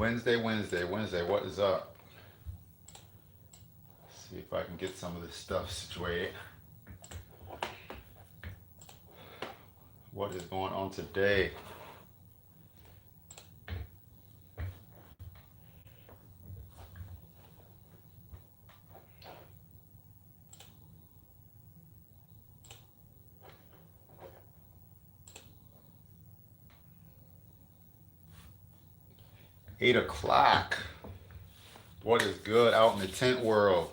Wednesday, what is up? Let's see if I can get some of this stuff situated. What is going on today? Eight o'clock. What is good out in the tint world?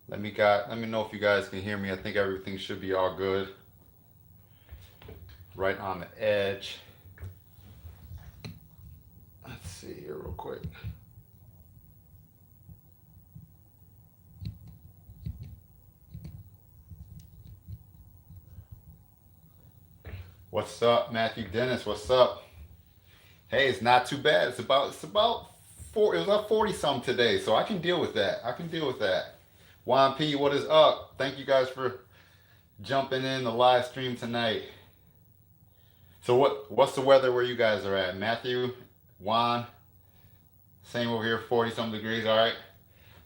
Let me know if you guys can hear me. I think everything should be all good. Right on the edge. Let's see here real quick. What's up, Matthew Dennis? What's up? Hey, it's not too bad. It's about four. It was up 40 some today, so I can deal with that. Juan P, what is up? Thank you guys for jumping in the live stream tonight. So what's the weather where you guys are at? Matthew, Juan, same over here, 40 some degrees. All right.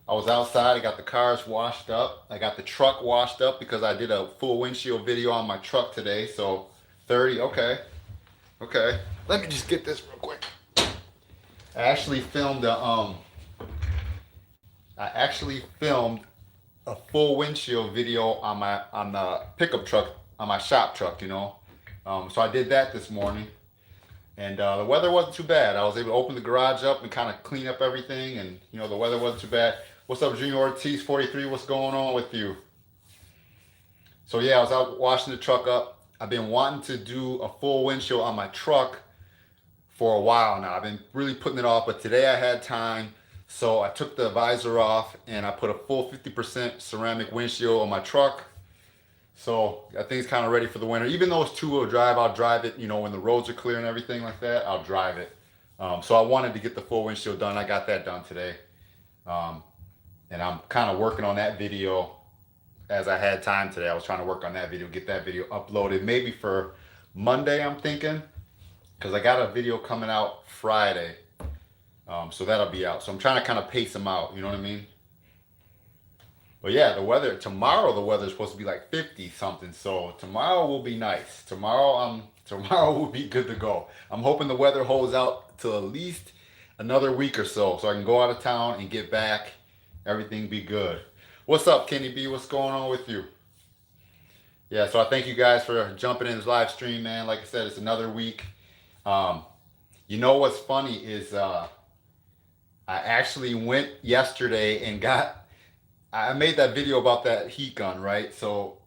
I was outside. I got the cars washed up. I got the truck washed up because I did a full windshield video on my truck today. So 30, okay. Let me just get this real quick. I actually filmed a full windshield video on the pickup truck, on my shop truck, you know. So I did that this morning, and the weather wasn't too bad. I was able to open the garage up and kind of clean up everything, and you know the weather wasn't too bad. What's up, Junior Ortiz 43? What's going on with you? So yeah, I was out washing the truck up. I've been wanting to do a full windshield on my truck for a while now. I've been really putting it off, but today I had time. So I took the visor off and I put a full 50% ceramic windshield on my truck. So I think it's kind of ready for the winter. Even though it's two-wheel drive, I'll drive it, you know, when the roads are clear and everything like that, I'll drive it. So I wanted to get the full windshield done. I got that done today. And I'm kind of working on that video as I had time today. I was trying to work on that video, get that video uploaded maybe for Monday, I'm thinking, because I got a video coming out Friday. So that'll be out. So I'm trying to kind of pace them out, you know what I mean? But yeah, tomorrow the weather is supposed to be like 50 something. So tomorrow will be nice. Tomorrow will be good to go. I'm hoping the weather holds out till at least another week or so I can go out of town and get back, everything be good. What's up, Kenny B? What's going on with you? Yeah, so I thank you guys for jumping in this live stream, man. Like I said, it's another week. You know what's funny is I actually went yesterday and I made that video about that heat gun, right? So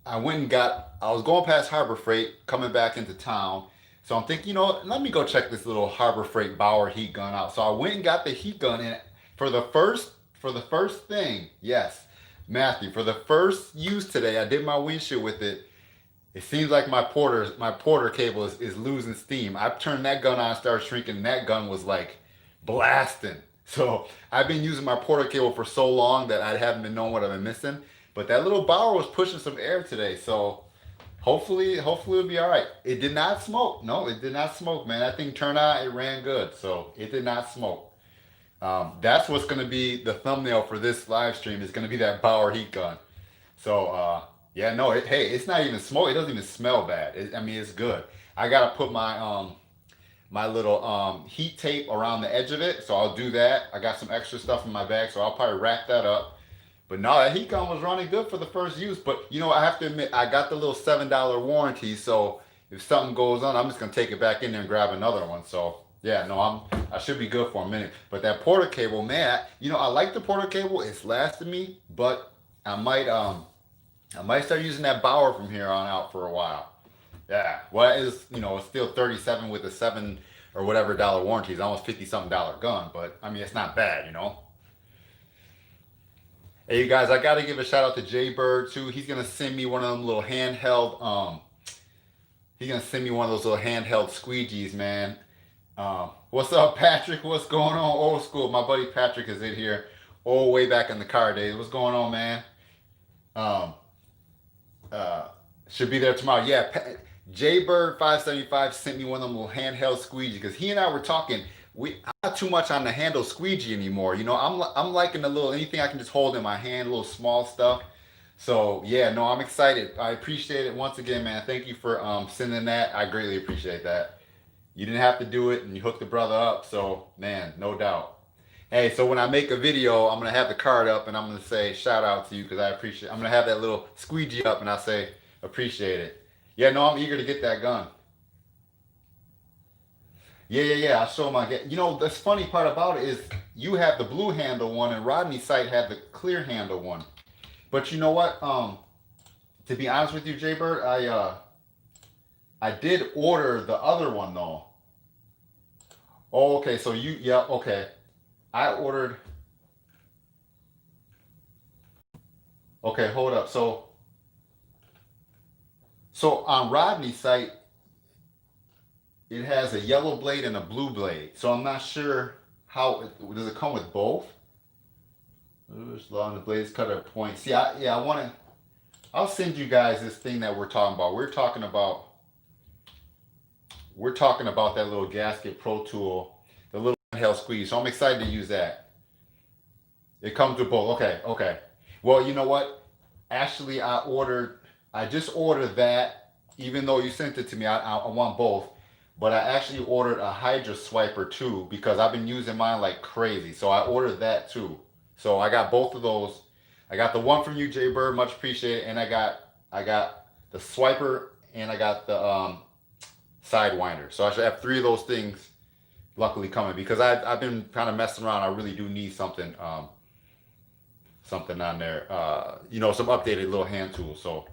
I was going past Harbor Freight, coming back into town. So I'm thinking, you know, let me go check this little Harbor Freight Bauer heat gun out. So I went and got the heat gun, and for the first thing, yes, Matthew, for the first use today, I did my windshield with it. It seems like my porter cable is losing steam. I turned that gun on, started shrinking, and that gun was like blasting. So I've been using my porter cable for so long that I haven't been knowing what I've been missing. But that little Bauer was pushing some air today, so hopefully it'll be all right. It did not smoke. No, it did not smoke, man. That thing turned out, it ran good, so it did not smoke. That's what's going to be the thumbnail for this live stream, is going to be that Bauer heat gun. So yeah, no, hey, it's not even smoke. It doesn't even smell bad. I mean, it's good. I got to put my my little heat tape around the edge of it, so I'll do that. I got some extra stuff in my bag, so I'll probably wrap that up. But no, that heat gun was running good for the first use. But you know, I have to admit, I got the little $7 warranty, so if something goes on, I'm just gonna take it back in there and grab another one. So yeah, no, I should be good for a minute. But that porter cable, man, you know, I like the porter cable. It's lasted me, but I might start using that Bauer from here on out for a while. Yeah, well, it's still 37 with a $7 or whatever dollar warranty. It's almost $50-something gun, but I mean, it's not bad, you know. Hey, you guys, I got to give a shout out to Jay Bird too. He's gonna send me one of them little handheld. He's gonna send me one of those little handheld squeegees, man. What's up, Patrick? What's going on? Old school. My buddy Patrick is in here. Oh, way back in the car days. What's going on, man? Should be there tomorrow. Yeah, Jaybird575 sent me one of them little handheld squeegee because he and I were talking. I'm not too much on the handle squeegee anymore. You know, I'm liking the little anything I can just hold in my hand, little small stuff. So yeah, no, I'm excited. I appreciate it once again, man. Thank you for sending that. I greatly appreciate that. You didn't have to do it, and you hooked the brother up. So man, no doubt. Hey, so when I make a video, I'm gonna have the card up, and I'm gonna say shout out to you because I appreciate. I'm gonna have that little squeegee up, and I say appreciate it. Yeah, no, I'm eager to get that gun. Yeah. I'll show my. You know, the funny part about it is you have the blue handle one, and Rodney's site had the clear handle one. But you know what? To be honest with you, Jaybird, I did order the other one though. Oh, okay. So yeah, okay. I ordered. Okay, hold up. So on Rodney's site, it has a yellow blade and a blue blade. So I'm not sure how does it come with both? It's long the blades cut at a point. See, I want to. I'll send you guys this thing that we're talking about. We're talking about that little gasket pro tool, the little handheld squeeze. So I'm excited to use that. It comes with both. Okay. Well, you know what? Actually, I just ordered that. Even though you sent it to me, I want both. But I actually ordered a Hydra swiper too because I've been using mine like crazy. So I ordered that too. So I got both of those. I got the one from you, Jay Bird, much appreciated, and I got the swiper and I got the sidewinder. So I should have three of those things luckily coming because I've been kind of messing around. I really do need something on there. Some updated little hand tools. So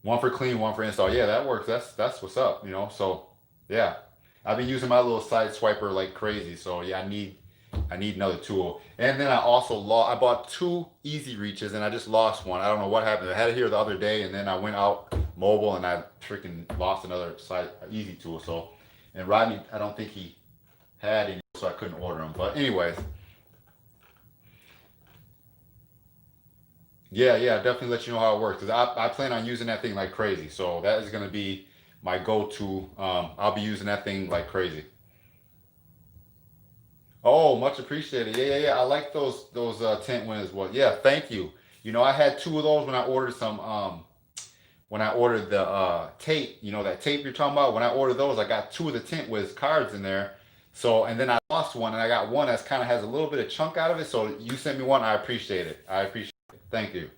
one for clean, one for install. Yeah, that works. That's what's up. So yeah, I've been using my little side swiper like crazy. So yeah, I need another tool. And then I also I bought two easy reaches and I just lost one. I don't know what happened. I had it here the other day and then I went out mobile and I freaking lost another side easy tool. So, and Rodney, I don't think he had any, so I couldn't order them. But anyways, yeah, definitely let you know how it works. Cause I plan on using that thing like crazy. So that is gonna be my go-to. I'll be using that thing like crazy. Oh, much appreciated. Yeah. I like those tint winners. Well, yeah, thank you. I had two of those when I ordered some when I ordered the tape, that tape you're talking about. When I ordered those, I got two of the Tint Wiz cards in there. So, and then I lost one, and I got one that's kind of has a little bit of chunk out of it. So you sent me one. I appreciate it. I appreciate it. Thank you.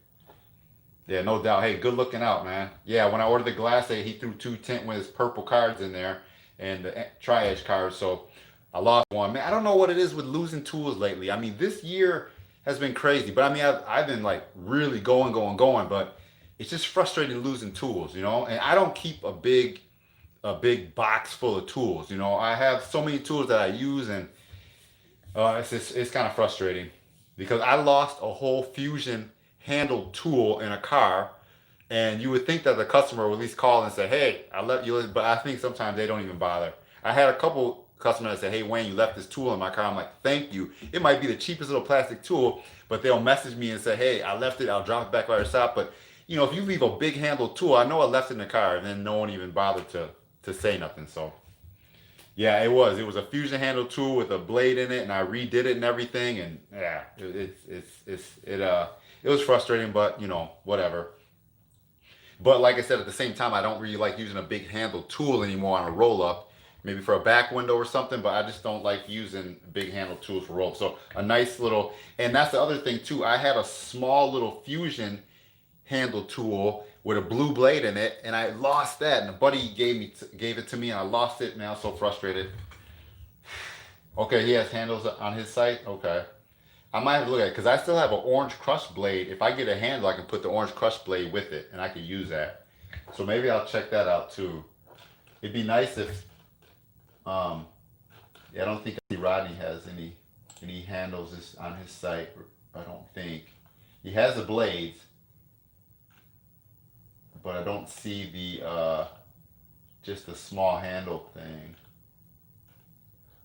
Yeah, no doubt. Hey, good looking out, man. Yeah, when I ordered the glass, he threw two Tint Wiz purple cards in there and the tri-edge cards. So I lost one. Man, I don't know what it is with losing tools lately. I mean, this year has been crazy, but I mean, I've been like really going, but it's just frustrating losing tools, and I don't keep a big box full of tools. I have so many tools that I use, and it's kind of frustrating because I lost a whole fusion handled tool in a car, and you would think that the customer would at least call and say, "Hey, I let you," but I think sometimes they don't even bother. I had a couple customers that say, "Hey, Wayne, you left this tool in my car." I'm like, "Thank you." It might be the cheapest little plastic tool, but they'll message me and say, "Hey, I left it. I'll drop it back by your shop." But if you leave a big handled tool, I know I left it in the car, and then no one even bothered to say nothing. So yeah, it was a fusion handle tool with a blade in it, and I redid it and everything, and yeah, it was frustrating, but whatever. But like I said, at the same time, I don't really like using a big handled tool anymore on a roll up. Maybe for a back window or something, but I just don't like using big handled tools for roll up. So a nice little, and that's the other thing too. I had a small little fusion handle tool with a blue blade in it, and I lost that. And a buddy gave it to me, and I lost it. Man, I was so frustrated. Okay, he has handles on his site. Okay, I might have to look at it because I still have an orange crush blade. If I get a handle, I can put the orange crush blade with it, and I can use that. So maybe I'll check that out too. It'd be nice if, yeah, I don't think Rodney has any handles on his site. I don't think he has the blades, but I don't see the just the small handle thing.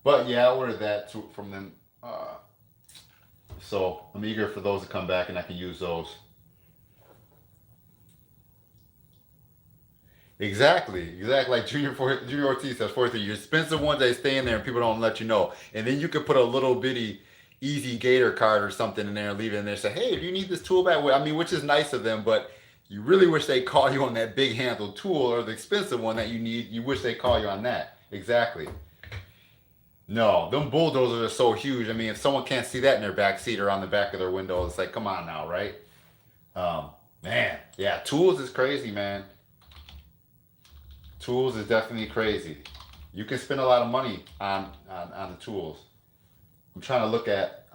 But yeah, I ordered that from them. So I'm eager for those to come back and I can use those. Exactly. Like Junior Ortiz says, 43. Your expensive ones they stay in there and people don't let you know. And then you could put a little bitty Easy Gator card or something in there and leave it in there. And say, hey, do you need this tool back? I mean, which is nice of them, but you really wish they call you on that big handled tool or the expensive one that you need. You wish they call you on that. Exactly. No, them bulldozers are so huge. I mean, if someone can't see that in their back seat or on the back of their window, it's like, come on now, right? Um, Man, yeah, tools is crazy, man. Tools is definitely crazy. You can spend a lot of money on the tools. I'm trying to look at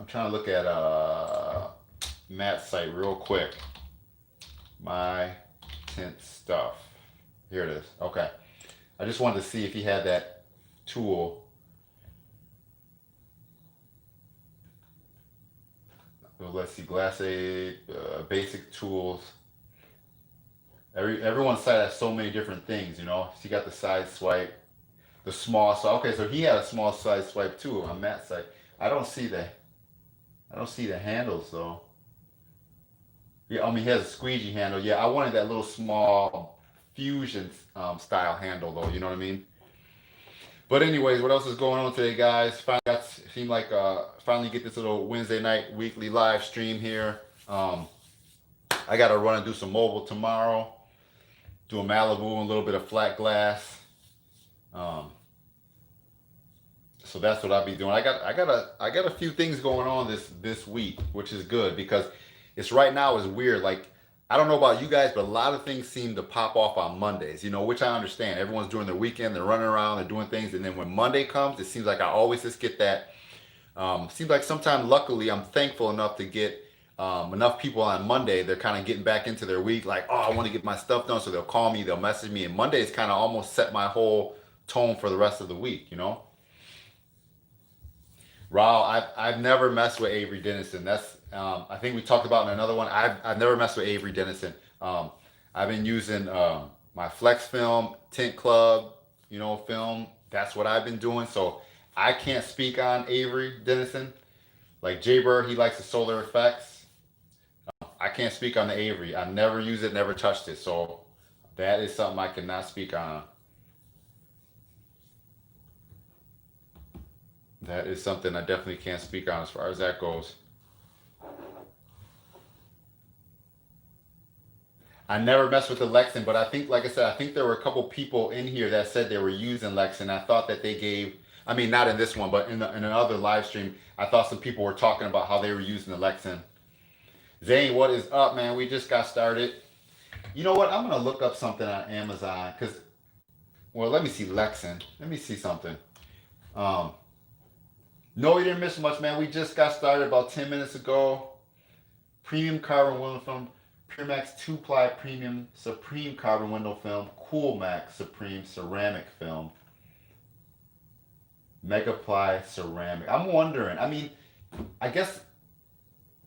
Matt's site real quick. My tint stuff. Here it is. Okay. I just wanted to see if he had that tool. Well, let's see, Glass Aid, basic tools. Everyone's site has so many different things, you know. So you got the side swipe, the small swipe. Okay, so he had a small side swipe too on Matt's site. I don't see the I don't see the handles though. Yeah, I mean he has a squeegee handle. Yeah, I wanted that little small fusion style handle though. You know what I mean? But anyways, what else is going on today, guys? Finally got seemed like finally get this little Wednesday night weekly live stream here. I got to run and do some mobile tomorrow. Do a Malibu and a little bit of flat glass. Um, so that's what I'll be doing. I got a few things going on this week, which is good because it's right now is weird. Like I don't know about you guys, but a lot of things seem to pop off on Mondays. You know, which I understand. Everyone's doing their weekend, they're running around, they're doing things, and then when Monday comes, it seems like I always just get that. Seems like sometimes, luckily, I'm thankful enough to get enough people on Monday. They're kind of getting back into their week, like, oh, I want to get my stuff done. So they'll call me, they'll message me, and Mondays kind of almost set my whole tone for the rest of the week. You know. Raw, I've never messed with Avery Dennison. That's I think we talked about in another one. I've never messed with Avery Dennison. I've been using my Flex Film, Tint Club, you know, film. That's what I've been doing. So I can't speak on Avery Dennison. Like Jay Bird, he likes the solar effects. I can't speak on the Avery. I never used it, never touched it. So that is something I cannot speak on. That is something I definitely can't speak on as far as that goes. I never messed with the Lexan, but I think, like I said, I think there were a couple people in here that said they were using Lexan. I thought that they gave, I mean, not in this one, but in another live stream, I thought some people were talking about how they were using the Lexan. Zane, what is up, man? We just got started. You know what? I'm gonna look up something on Amazon because, well, let me see Lexan. Let me see something. Um, no, you didn't miss much, man. We just got started about 10 minutes ago. Premium carbon window film, Max 2-ply premium supreme carbon window film, Cool Max supreme ceramic film, Mega Ply ceramic. I'm wondering, I mean, I guess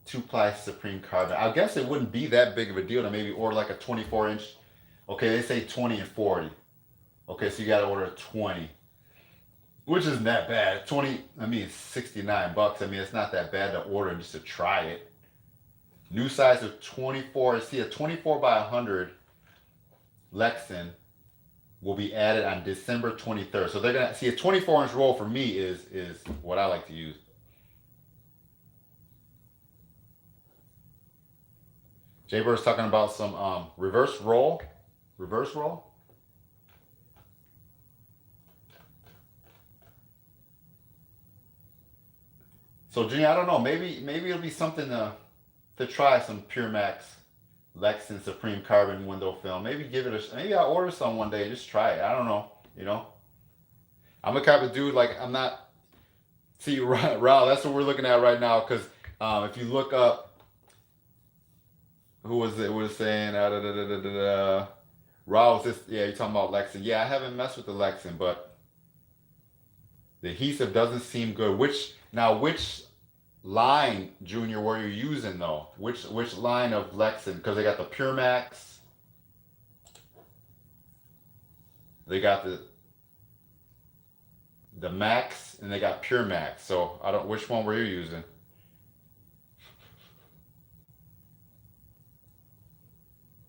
2-ply supreme carbon, I guess it wouldn't be that big of a deal to maybe order like a 24-inch. Okay, they say 20 and 40. Okay, so you got to order a 20. Which isn't that bad. 20, I mean, it's 69 bucks. I mean, it's not that bad to order just to try it. New size of 24. See, a 24 by 100 Lexan will be added on December 23rd. So they're going to see a 24-inch roll for me is what I like to use. Jay Bird's talking about some reverse roll. Reverse roll? So, Jimmy, I don't know. Maybe it'll be something to try some Pure Max Lexan Supreme Carbon window film. Maybe give it a. Maybe I'll order some one day. Just try it. I don't know. You know, I'm a type of dude like I'm not. See, Raul, that's what we're looking at right now. Because if you look up, who was it? Was saying Raul was just yeah. You're talking about Lexan. Yeah, I haven't messed with the Lexan, but the adhesive doesn't seem good. Which line, Junior, were you using though? Which line of Lexan? Because they got the Pure Max, they got the Max, and they got Pure Max. So I don't. Which one were you using?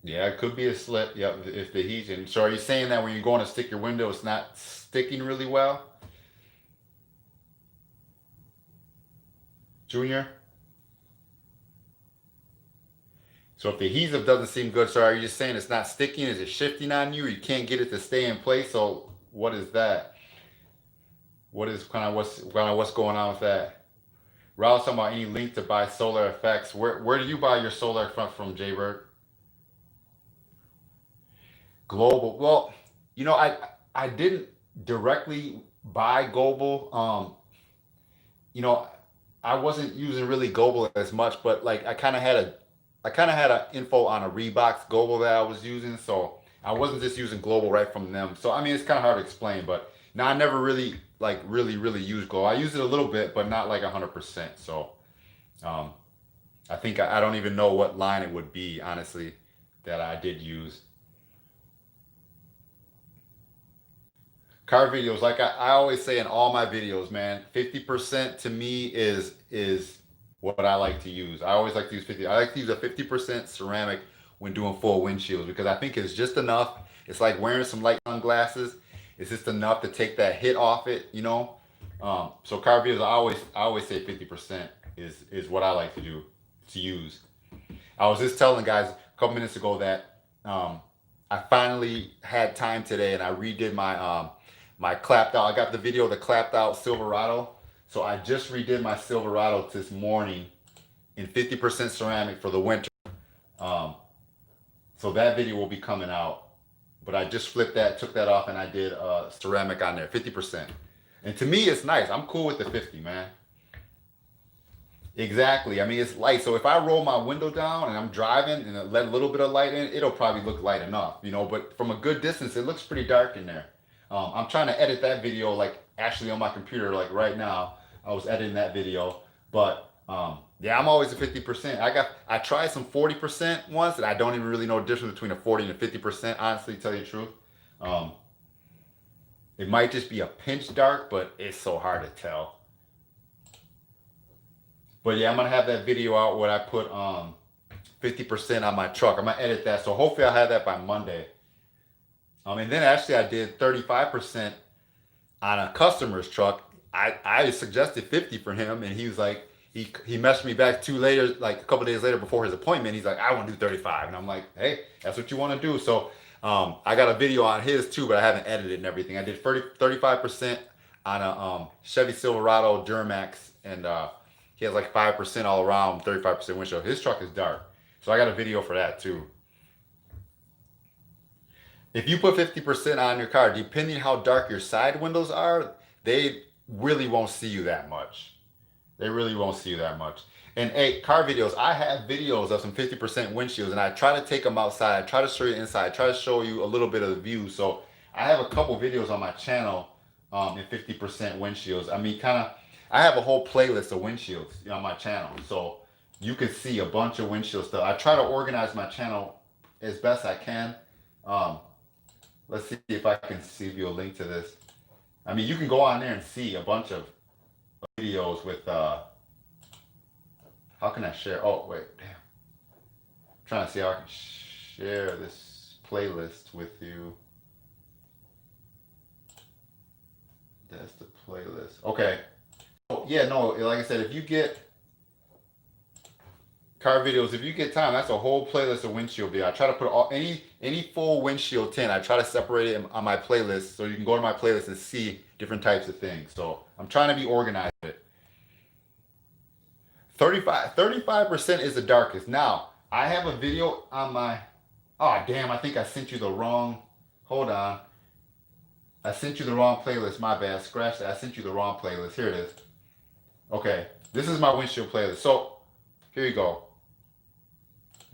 Yeah, it could be a slip. Yep, if the adhesion. So are you saying that when you're going to stick your window, it's not sticking really well, Junior? So if the adhesive doesn't seem good, so are you just saying it's not sticking? Is it shifting on you? You can't get it to stay in place. So what is that? What is what's going on with that? Raul's talking about any link to buy solar effects. Where do you buy your solar effects from, Jaybird? Global. Well, I didn't directly buy global. You know, I wasn't using really global as much, but like I kind of had an info on a Reebok global that I was using, so I wasn't just using global right from them. So I mean, it's kind of hard to explain, but now I never really really used global. I use it a little bit, but not like 100%. So um, I think I don't even know what line it would be, honestly, that I did use. Car videos, like I always say in all my videos, man, 50% to me is what I like to use. I always like to use 50. I like to use a 50% ceramic when doing full windshields because I think it's just enough. It's like wearing some light sunglasses. It's just enough to take that hit off it. So car videos, I always say 50% is what I like to do to use. I was just telling guys a couple minutes ago that I finally had time today and I redid my clapped out. I got the video of the clapped out Silverado. So I just redid my Silverado this morning in 50% ceramic for the winter. Um, so that video will be coming out. But I just flipped that, took that off, and I did ceramic on there, 50%. And to me, it's nice. I'm cool with the 50, man. Exactly. I mean, it's light. So if I roll my window down and I'm driving and I let a little bit of light in, it'll probably look light enough. But from a good distance, it looks pretty dark in there. I'm trying to edit that video like actually on my computer, like right now. I was editing that video, but yeah, I'm always at 50%. I tried some 40% once, and I don't even really know the difference between a 40 and a 50%. Honestly, to tell you the truth, um, it might just be a pinch dark, but it's so hard to tell. But yeah, I'm gonna have that video out where I put 50% on my truck. I'm gonna edit that, so hopefully I'll have that by Monday. And then actually I did 35% on a customer's truck. I suggested 50 for him, and he was like, he messaged me back like a couple days later before his appointment. He's like, I want to do 35, and I'm like, hey, that's what you want to do. So I got a video on his too, but I haven't edited and everything. I did 35% on a Chevy Silverado Duramax, and he has like 5% all around, 35% windshield. His truck is dark, so I got a video for that too. If you put 50% on your car, depending how dark your side windows are, they really won't see you that much. They really won't see you that much. And hey, car videos, I have videos of some 50% windshields, and I try to take them outside, try to show you inside, try to show you a little bit of the view. So I have a couple videos on my channel in 50% windshields. I mean, I have a whole playlist of windshields on my channel. So you can see a bunch of windshield stuff. I try to organize my channel as best I can. Um, Let's see if I can give you a link to this. I mean, you can go on there and see a bunch of videos with, how can I share? Oh, wait, damn. I'm trying to see how I can share this playlist with you. That's the playlist. Okay. Oh, yeah, no, like I said, if you get car videos, if you get time, that's a whole playlist of windshield video. I try to put any full windshield tint. I try to separate it on my playlist so you can go to my playlist and see different types of things. So I'm trying to be organized with it. 35% is the darkest. Now I have a video on my. Oh damn! I think I sent you the wrong. Hold on. I sent you the wrong playlist. My bad. Scratch that. I sent you the wrong playlist. Here it is. Okay, this is my windshield playlist. So here you go.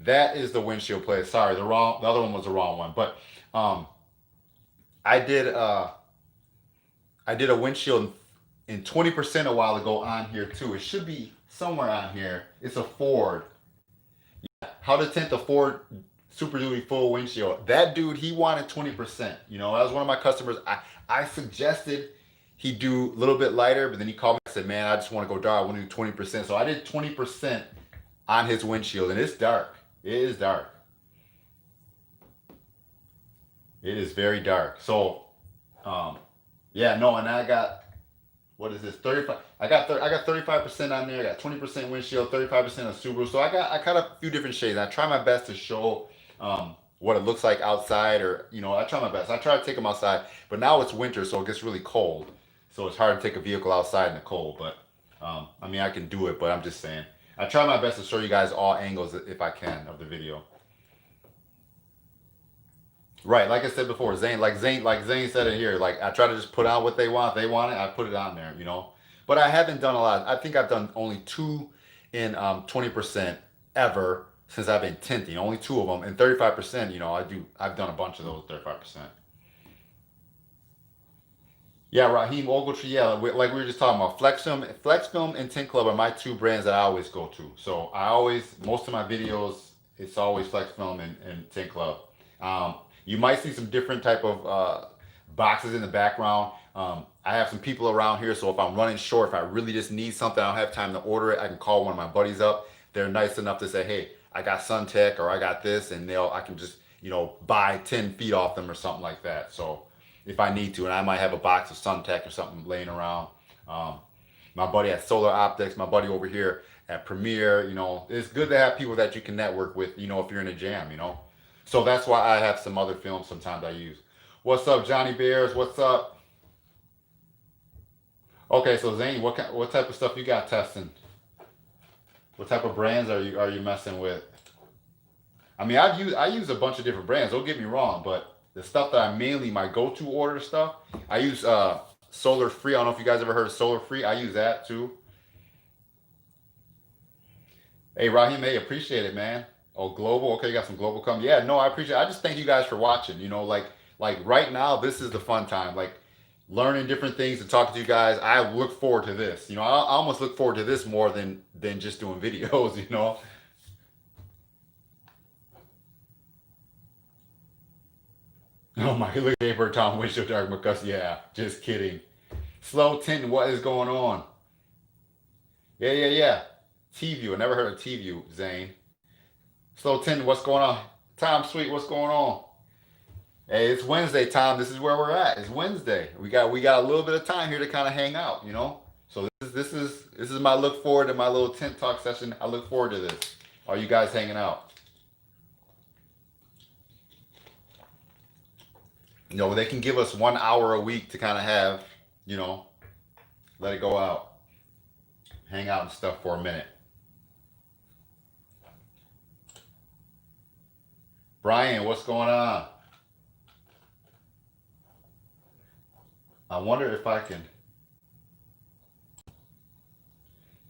That is the windshield playlist. Sorry, the other one was the wrong one. But um, I did I did a windshield in 20% a while ago on here too. It should be somewhere on here. It's a Ford. How to tint the Ford Super Duty full windshield. That dude, he wanted 20%. That was one of my customers. I suggested he do a little bit lighter, but then he called me and said, man, I just want to go dark. I want to do 20%. So I did 20% on his windshield, and it's dark. It is dark. It is very dark. So, um, yeah, no, and I got, what is this? 35. I got 35% on there. I got 20% windshield, 35% of Subaru. So I got a few different shades. I try my best to show what it looks like outside, or I try my best. I try to take them outside, but now it's winter, so it gets really cold. So it's hard to take a vehicle outside in the cold. But I mean, I can do it, but I'm just saying. I try my best to show you guys all angles if I can of the video. Right, like I said before, Zane said it here. Like I try to just put out what they want. If they want it, I put it on there. But I haven't done a lot. I think I've done only two in 20% ever since I've been tinting. Only two of them, and 35%. I've done a bunch of those 35%. Yeah, Raheem Ogletree. Yeah, like we were just talking about, Flex Film, and Tint Club are my two brands that I always go to. So most of my videos, it's always Flex Film and Tint Club. You might see some different type of boxes in the background. I have some people around here, so if I'm running short, if I really just need something, I don't have time to order it, I can call one of my buddies up. They're nice enough to say, hey, I got SunTech or I got this, and I can just buy 10 feet off them or something like that. So if I need to, and I might have a box of SunTech or something laying around. Um, my buddy at Solar Optics, my buddy over here at Premiere, it's good to have people that you can network with, if you're in a jam. So that's why I have some other films sometimes I use. What's up, Johnny Bears? What's up? Okay, so Zane, what type of stuff you got testing? What type of brands are you messing with? I mean, I use a bunch of different brands. Don't get me wrong, but the stuff that I mainly my go-to order stuff, I use Solar Free. I don't know if you guys ever heard of Solar Free. I use that too. Hey, Raheem, hey, appreciate it, man. Oh, global. Okay, you got some global coming. Yeah, no, I appreciate it. I just thank you guys for watching. Like right now, this is the fun time. Like learning different things and talking to you guys. I look forward to this. I almost look forward to this more than just doing videos. Oh my, look at Aper Tom Windshield Dark McCuss. Yeah, just kidding. Slow Tint, what is going on? Yeah, yeah, yeah. T-View. I never heard of T-View, Zane. Slow Tint, what's going on? Tom Sweet, what's going on? Hey, it's Wednesday, Tom. This is where we're at. It's Wednesday. We got a little bit of time here to kind of hang out. So this is my look forward to my little tint talk session. I look forward to this. Are you guys hanging out? They can give us 1 hour a week to kind of have, you know, let it go out, hang out and stuff for a minute. Brian, what's going on? I wonder if I can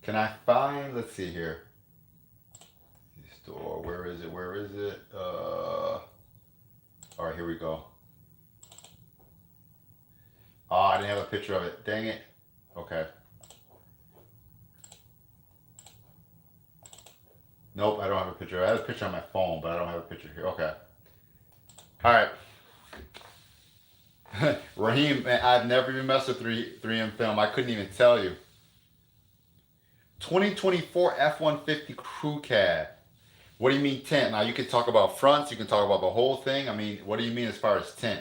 I find, let's see here. Store, where is it? Where is it? All right, here we go. Oh, I didn't have a picture of it. Dang it. Okay. Nope, I don't have a picture. I have a picture on my phone, but I don't have a picture here. Okay. All right. Raheem, man, I've never even messed with 3M film. I couldn't even tell you. 2024 F-150 Crew Cab. What do you mean tint? Now you can talk about fronts, you can talk about the whole thing. I mean, what do you mean as far as tint?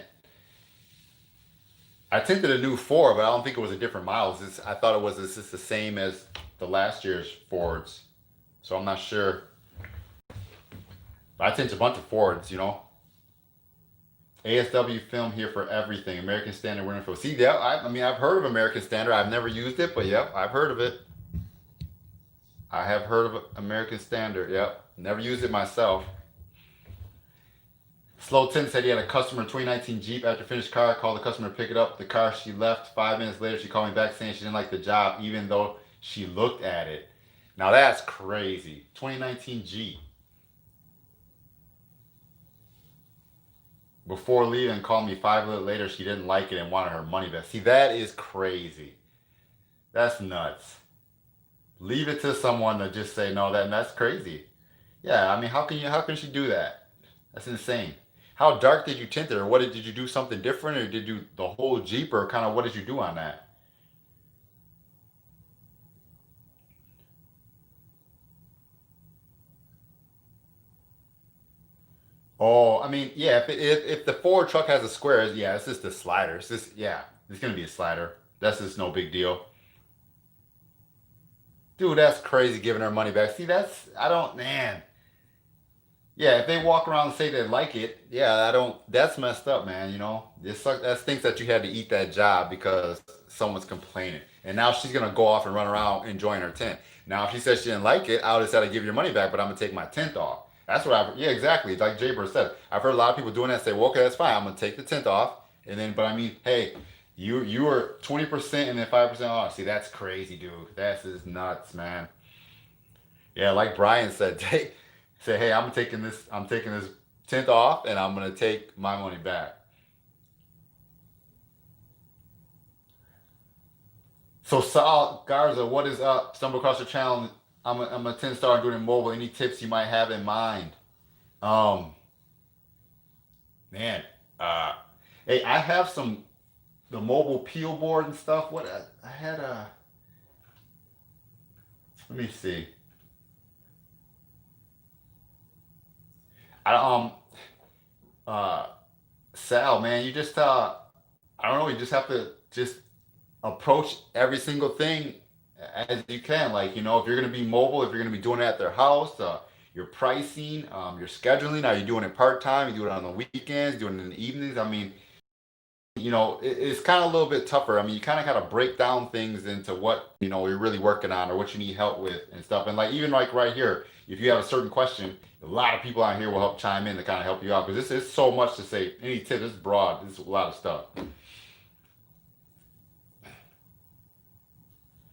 I tinted a new Ford, but I don't think it was a different model. I thought it was just the same as the last year's Fords. So I'm not sure. But I tinted a bunch of Fords. ASW film here for everything. American Standard winner for. See, yeah, I mean, I've heard of American Standard. I've never used it, but yep, I've heard of it. I have heard of American Standard. Yep, never used it myself. Slow Tint said he had a customer 2019 Jeep after finished car, called the customer to pick it up. The car she left 5 minutes later. She called me back saying she didn't like the job, even though she looked at it. Now that's crazy. 2019 Jeep. Before leaving, called me 5 minutes later. She didn't like it and wanted her money back. See, that is crazy. That's nuts. Leave it to someone to just say no. That's crazy. Yeah, I mean, how can she do that? That's insane. How dark did you tint it, or what did you do something different, or did you the whole Jeep, or kind of what did you do on that? Oh, I mean, yeah, if the Ford truck has a square, yeah, it's just a slider. It's just, yeah, it's gonna be a slider. That's just no big deal. Dude, that's crazy giving her money back. See, that's, I don't, man. Yeah, if they walk around and say they like it, yeah, I don't, that's messed up, man, you know? That stinks that you had to eat that job because someone's complaining. And now she's gonna go off and run around enjoying her tint. Now, if she says she didn't like it, I would have said I'd give you your money back, but I'm gonna take my tint off. That's what yeah, exactly. Like Jaber said. I've heard a lot of people doing that say, well, okay, that's fine. I'm gonna take the tint off. And then, but I mean, hey, you were 20% and then 5% off. See, that's crazy, dude. That's just nuts, man. Yeah, like Brian said, say, hey, I'm taking this tint off, and I'm gonna take my money back. So Sal Garza, what is up? Stumble across your channel. I'm a 10 star doing it mobile. Any tips you might have in mind? Um, man, uh, hey, I have some the mobile peel board and stuff. What I had let me see. I uh Sal, man, you just I don't know, you just have to just approach every single thing as you can. Like, you know, if you're going to be mobile, if you're going to be doing it at their house, your pricing, your scheduling, are you doing it part time? You do it on the weekends, doing it in the evenings? I mean, you know, it's kind of a little bit tougher. I mean, you kind of got to break down things into what, you know, you're really working on or what you need help with and stuff. And like, even like right here, if you have a certain question, a lot of people out here will help chime in to kind of help you out because this is so much to say. Any tip, this is broad, this is a lot of stuff.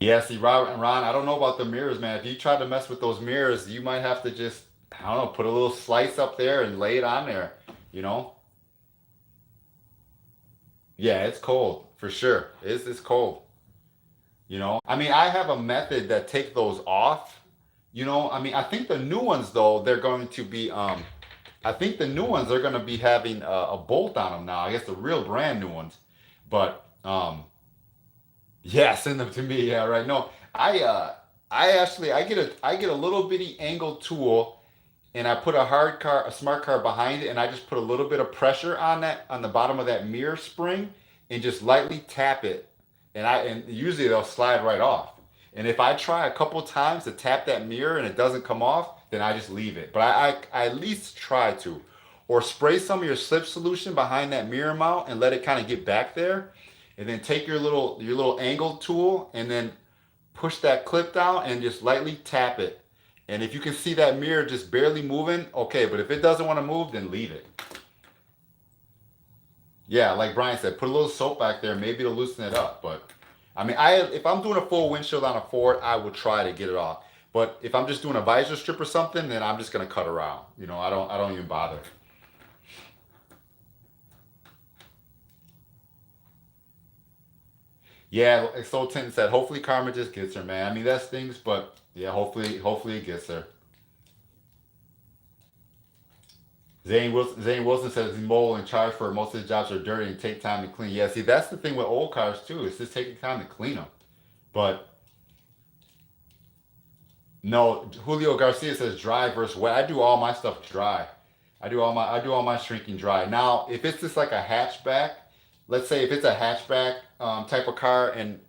Yeah, see, Robert and Ron, I don't know about the mirrors, man. If you try to mess with those mirrors, you might have to just, I don't know, put a little slice up there and lay it on there, you know? Yeah, it's cold, for sure. It's cold, you know? I mean, I have a method that take those off, you know? I mean, I think the new ones, though, they're going to be, I think the new ones are going to be having a bolt on them now. I guess the real brand new ones. But, yeah, send them to me. Yeah, right. No, I actually I get a little bitty angle tool and I put a smart card behind it and I just put a little bit of pressure on that on the bottom of that mirror spring and just lightly tap it and usually they'll slide right off. And if I try a couple times to tap that mirror and it doesn't come off, then I just leave it. But I at least try to. Or spray some of your slip solution behind that mirror mount and let it kind of get back there and then take your little angle tool and then push that clip down and just lightly tap it. And if you can see that mirror just barely moving, okay. But if it doesn't want to move, then leave it. Yeah, like Brian said, put a little soap back there. Maybe it'll loosen it up. But I mean, I if I'm doing a full windshield on a Ford, I would try to get it off. But if I'm just doing a visor strip or something, then I'm just gonna cut around. You know, I don't even bother. Yeah, like Soul Tintin said, hopefully karma just gets her, man. I mean, that stings, but yeah, hopefully it gets her. Zane Wilson says he's mobile and charged for it. Most of his jobs are dirty and take time to clean. Yeah, see, that's the thing with old cars too. It's just taking time to clean them. But no, Julio Garcia says dry versus wet. I do all my stuff dry. I do all my shrinking dry. Now, if it's just like a hatchback, let's say if it's a hatchback type of car and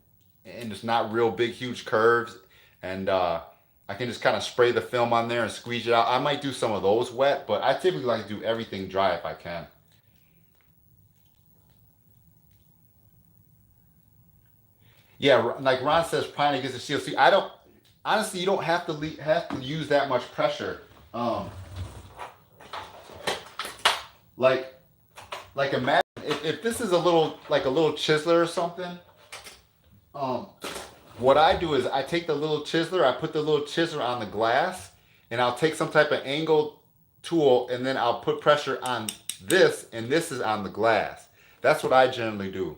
it's not real big, huge curves, and I can just kind of spray the film on there and squeeze it out. I might do some of those wet, but I typically like to do everything dry if I can. Yeah, like Ron says, prying against the shield. See, I don't honestly. You don't have to have to use that much pressure. Um, like imagine if this is a little like a little chiseler or something. Um, what I do is I take the little chiseler, I put the little chiseler on the glass, and I'll take some type of angled tool, and then I'll put pressure on this, and this is on the glass. That's what I generally do.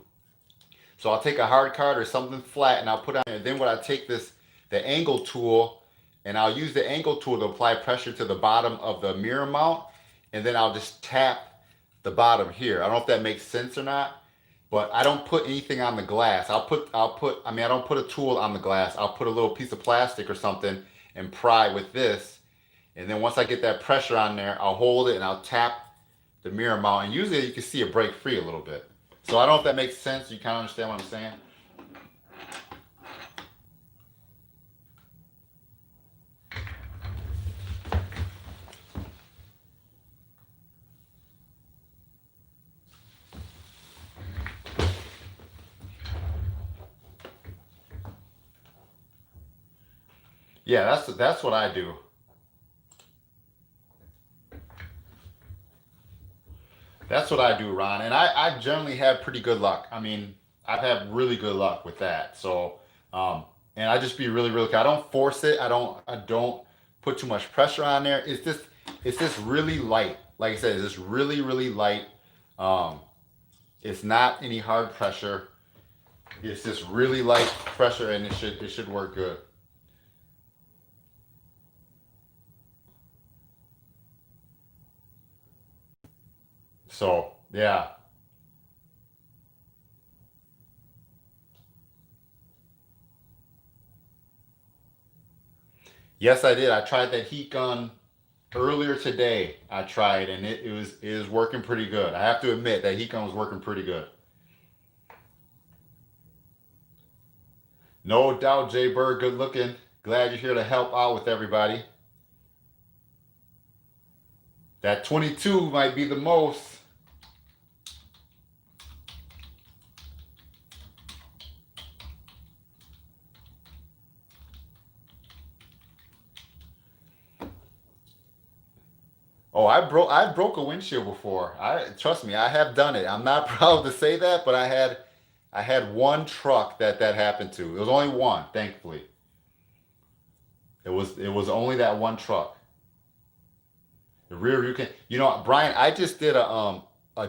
So I'll take a hard card or something flat, and I'll put on there. Then what I take the angle tool, and I'll use the angle tool to apply pressure to the bottom of the mirror mount, and then I'll just tap the bottom here. I don't know if that makes sense or not, but I don't put anything on the glass. I mean, I don't put a tool on the glass. I'll put a little piece of plastic or something and pry with this. And then once I get that pressure on there, I'll hold it and I'll tap the mirror mount, and usually you can see it break free a little bit. So I don't know if that makes sense. You kind of understand what I'm saying? Yeah, that's what I do. That's what I do, Ron. And I generally have pretty good luck. I mean, I've had really good luck with that. So, and I just be really, really, I don't force it. I don't put too much pressure on there. It's just really light. Like I said, it's just really, really light. Um, it's not any hard pressure. It's just really light pressure, and it should work good. So, yeah. Yes, I did. I tried that heat gun earlier today. I tried, and it was working pretty good. I have to admit that heat gun was working pretty good. No doubt, Jay Bird, good looking. Glad you're here to help out with everybody. That 22 might be the most. Oh, I broke a windshield before. I trust me, I have done it. I'm not proud to say that, but I had one truck that happened to. It was only one, thankfully. It was only that one truck. The rear view can, Brian, I just did a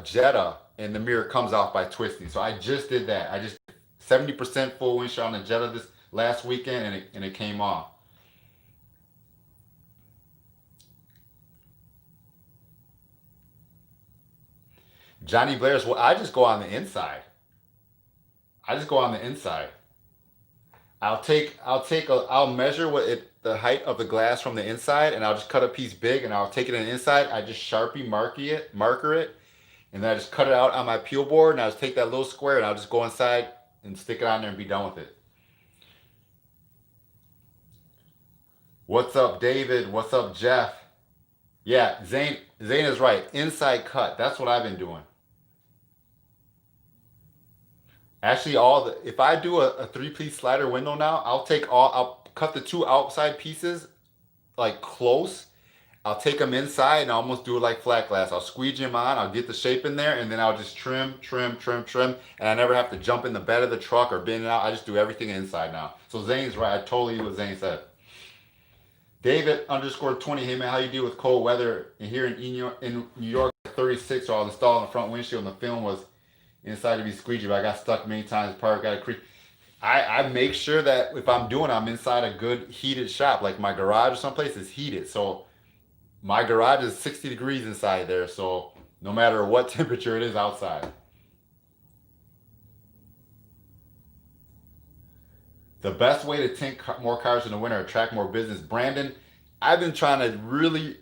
Jetta, and the mirror comes off by twisting. So I just did that. I just 70% full windshield on the Jetta this last weekend, and it came off. Johnny Blair's, well, I just go on the inside. I just go on the inside. I'll measure the height of the glass from the inside, and I'll just cut a piece big, and I'll take it in the inside. I just Sharpie marker it, and then I just cut it out on my peel board, and I'll just take that little square, and I'll just go inside and stick it on there and be done with it. What's up, David? What's up, Jeff? Yeah, Zane is right. Inside cut. That's what I've been doing. Actually, if I do a three-piece slider window now, I'll cut the two outside pieces like close. I'll take them inside and almost do it like flat glass. I'll squeegee them on. I'll get the shape in there, and then I'll just trim, trim, trim, trim, and I never have to jump in the bed of the truck or bend it out. I just do everything inside now. So Zane's right. I totally do what Zane said. David underscore 20. Hey man, how you deal with cold weather? And here in New York, 36. So I was installed in the front windshield, and the film was inside to be squeegee, but I got stuck many times. Park got a creek. I make sure that if I'm inside a good heated shop, like my garage or someplace is heated. So my garage is 60 degrees inside there, so no matter what temperature it is outside. The best way to tint more cars in the winter, attract more business. Brandon, I've been trying to really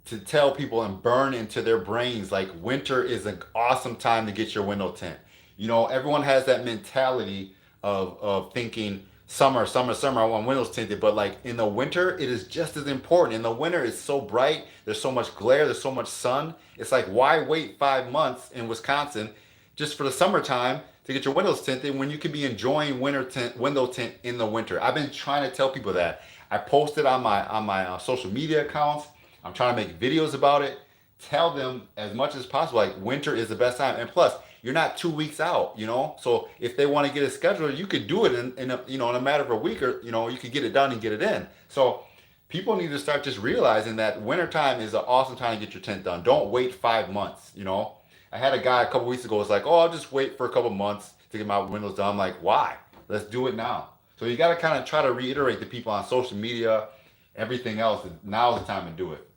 to tell people and burn into their brains like winter is an awesome time to get your window tint. Everyone has that mentality of thinking summer, summer, summer, I want windows tinted, but like in the winter, it is just as important. In the winter, it's so bright, there's so much glare, there's so much sun. It's like, why wait 5 months in Wisconsin just for the summertime to get your windows tinted when you can be enjoying window tint in the winter? I've been trying to tell people that. I posted on my social media accounts. I'm trying to make videos about it. Tell them as much as possible. Like winter is the best time, and plus you're not 2 weeks out. So if they want to get it scheduled, you could do it in a matter of a week, or you could get it done and get it in. So people need to start just realizing that wintertime is an awesome time to get your tint done. Don't wait 5 months. I had a guy a couple weeks ago was like, "Oh, I'll just wait for a couple months to get my windows done." I'm like, "Why? Let's do it now." So you got to kind of try to reiterate to people on social media, everything else. Now's the time to do it.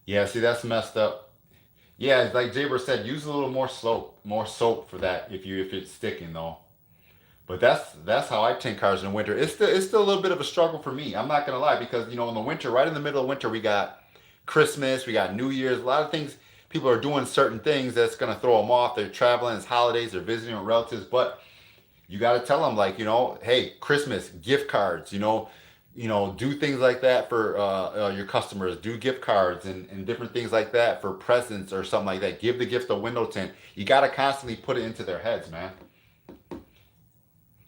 Yeah, see, that's messed up. Yeah, it's like Jaber said, use a little more soap for that if it's sticking though. But that's how I tint cars in the winter. It's still a little bit of a struggle for me. I'm not gonna lie because in the winter, right in the middle of winter, we got Christmas, we got New Year's, a lot of things. People are doing certain things that's gonna throw them off. They're traveling, it's holidays, they're visiting with relatives, but you got to tell them like hey, Christmas gift cards, do things like that for your customers. Do gift cards and different things like that for presents or something like that. Give the gift of window tint. You got to constantly put it into their heads, man.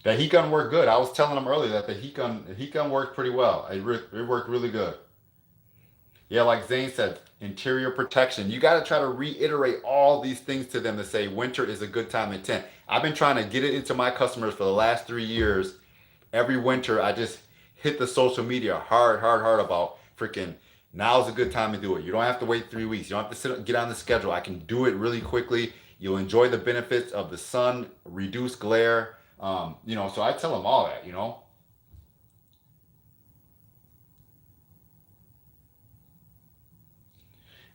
That heat gun worked good. I was telling them earlier that the heat gun worked pretty well. It worked really good. Yeah, like Zane said, interior protection. You got to try to reiterate all these things to them to say winter is a good time to tint. I've been trying to get it into my customers for the last 3 years. Every winter, I just hit the social media hard, hard, hard about freaking now's a good time to do it. You don't have to wait 3 weeks. You don't have to get on the schedule. I can do it really quickly. You'll enjoy the benefits of the sun, reduce glare. So I tell them all that.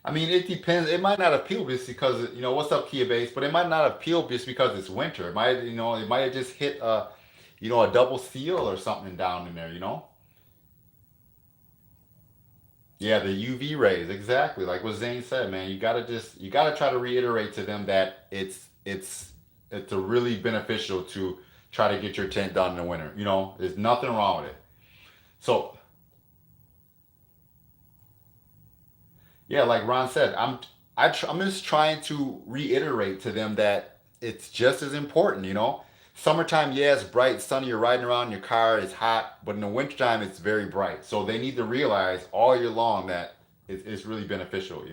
I mean, it depends. It might not appeal just because what's up, Kia Base, but it might not appeal just because it's winter. It might have just hit a double seal or something down in there. Yeah, the UV rays, exactly. Like what Zane said, man. You gotta try to reiterate to them that it's a really beneficial to try to get your tent done in the winter. There's nothing wrong with it. So yeah, like Ron said, I'm just trying to reiterate to them that it's just as important. Summertime, yeah, it's bright, sunny. You're riding around in your car, it's hot, but in the wintertime, it's very bright. So they need to realize all year long that it's really beneficial.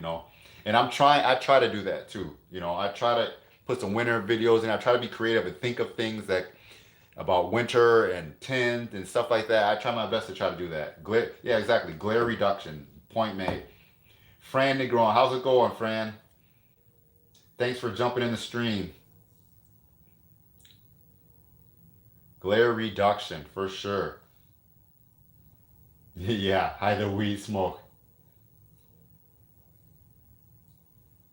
And I try to do that too. I try to put some winter videos in. I try to be creative and think of things that about winter and tint and stuff like that. I try my best to try to do that. Glare, yeah, exactly. Glare reduction. Point made. Fran Negron, how's it going, Fran? Thanks for jumping in the stream. Glare reduction for sure. Yeah, hide the weed smoke.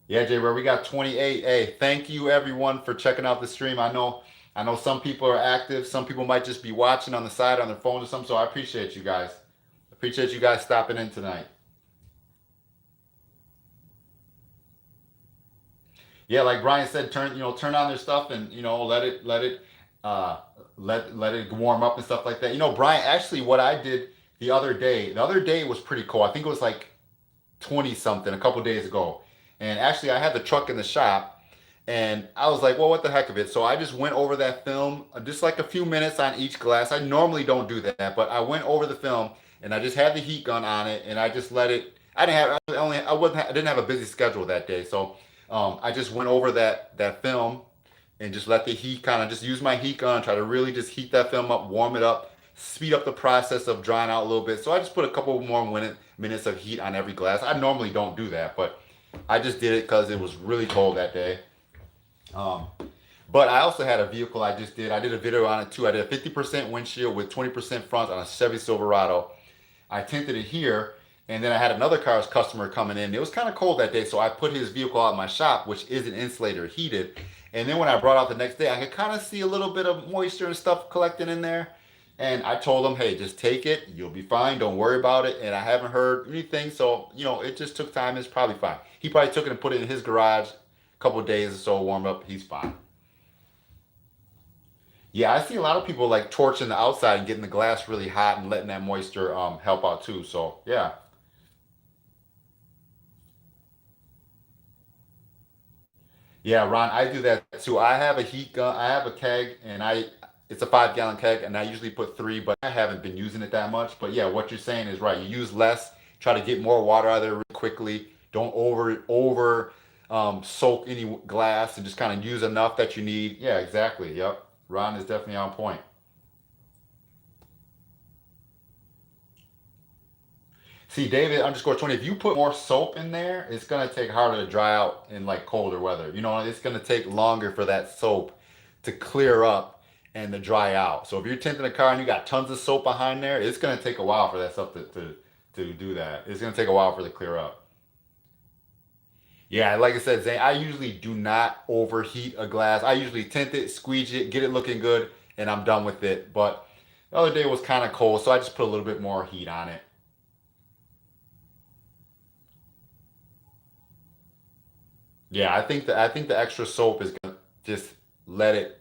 Yeah, Jay, where we got 28. Hey, thank you everyone for checking out the stream. I know some people are active. Some people might just be watching on the side on their phone or something. So I appreciate you guys. Appreciate you guys stopping in tonight. Yeah, like Brian said, turn on their stuff and uh let it warm up and stuff like that. Brian, actually what I did the other day was pretty cool. I think it was like 20 something a couple days ago. And actually I had the truck in the shop and I was like, well, what the heck of it? So I just went over that film, just like a few minutes on each glass. I normally don't do that, but I went over the film and I just had the heat gun on it and I just let it. I didn't have a busy schedule that day, so I just went over that film and just let the heat kind of just use my heat gun, try to really just heat that film up, warm it up, speed up the process of drying out a little bit. So I just put a couple more minutes of heat on every glass. I normally don't do that, but I just did it because it was really cold that day. Um, but I also had a vehicle I just did. I did a video on it too. I did a 50% windshield with 20% front on a Chevy Silverado. I tinted it here, and then I had another car's customer coming in. It was kind of cold that day, so I put his vehicle out in my shop, which isn't insulated or heated. And then when I brought out the next day, I could kind of see a little bit of moisture and stuff collecting in there. And I told him, hey, just take it. You'll be fine. Don't worry about it. And I haven't heard anything, so it just took time. It's probably fine. He probably took it and put it in his garage. A couple of days or so, warm up. He's fine. Yeah, I see a lot of people like torching the outside and getting the glass really hot and letting that moisture help out too. So yeah. Yeah, Ron, I do that too. I have a heat gun. I have a keg, and it's a 5 gallon keg, and I usually put three, but I haven't been using it that much. But yeah, what you're saying is right. You use less, try to get more water out of there really quickly. Don't over soak any glass, and just kind of use enough that you need. Yeah, exactly. Yep. Ron is definitely on point. See, David underscore 20, if you put more soap in there, it's going to take harder to dry out in like colder weather. It's going to take longer for that soap to clear up and to dry out. So if you're tinting a car and you got tons of soap behind there, it's going to take a while for that stuff to do that. It's going to take a while for it to clear up. Yeah, like I said, Zane, I usually do not overheat a glass. I usually tint it, squeeze it, get it looking good, and I'm done with it. But the other day was kind of cold, so I just put a little bit more heat on it. Yeah, I think the extra soap is gonna just let it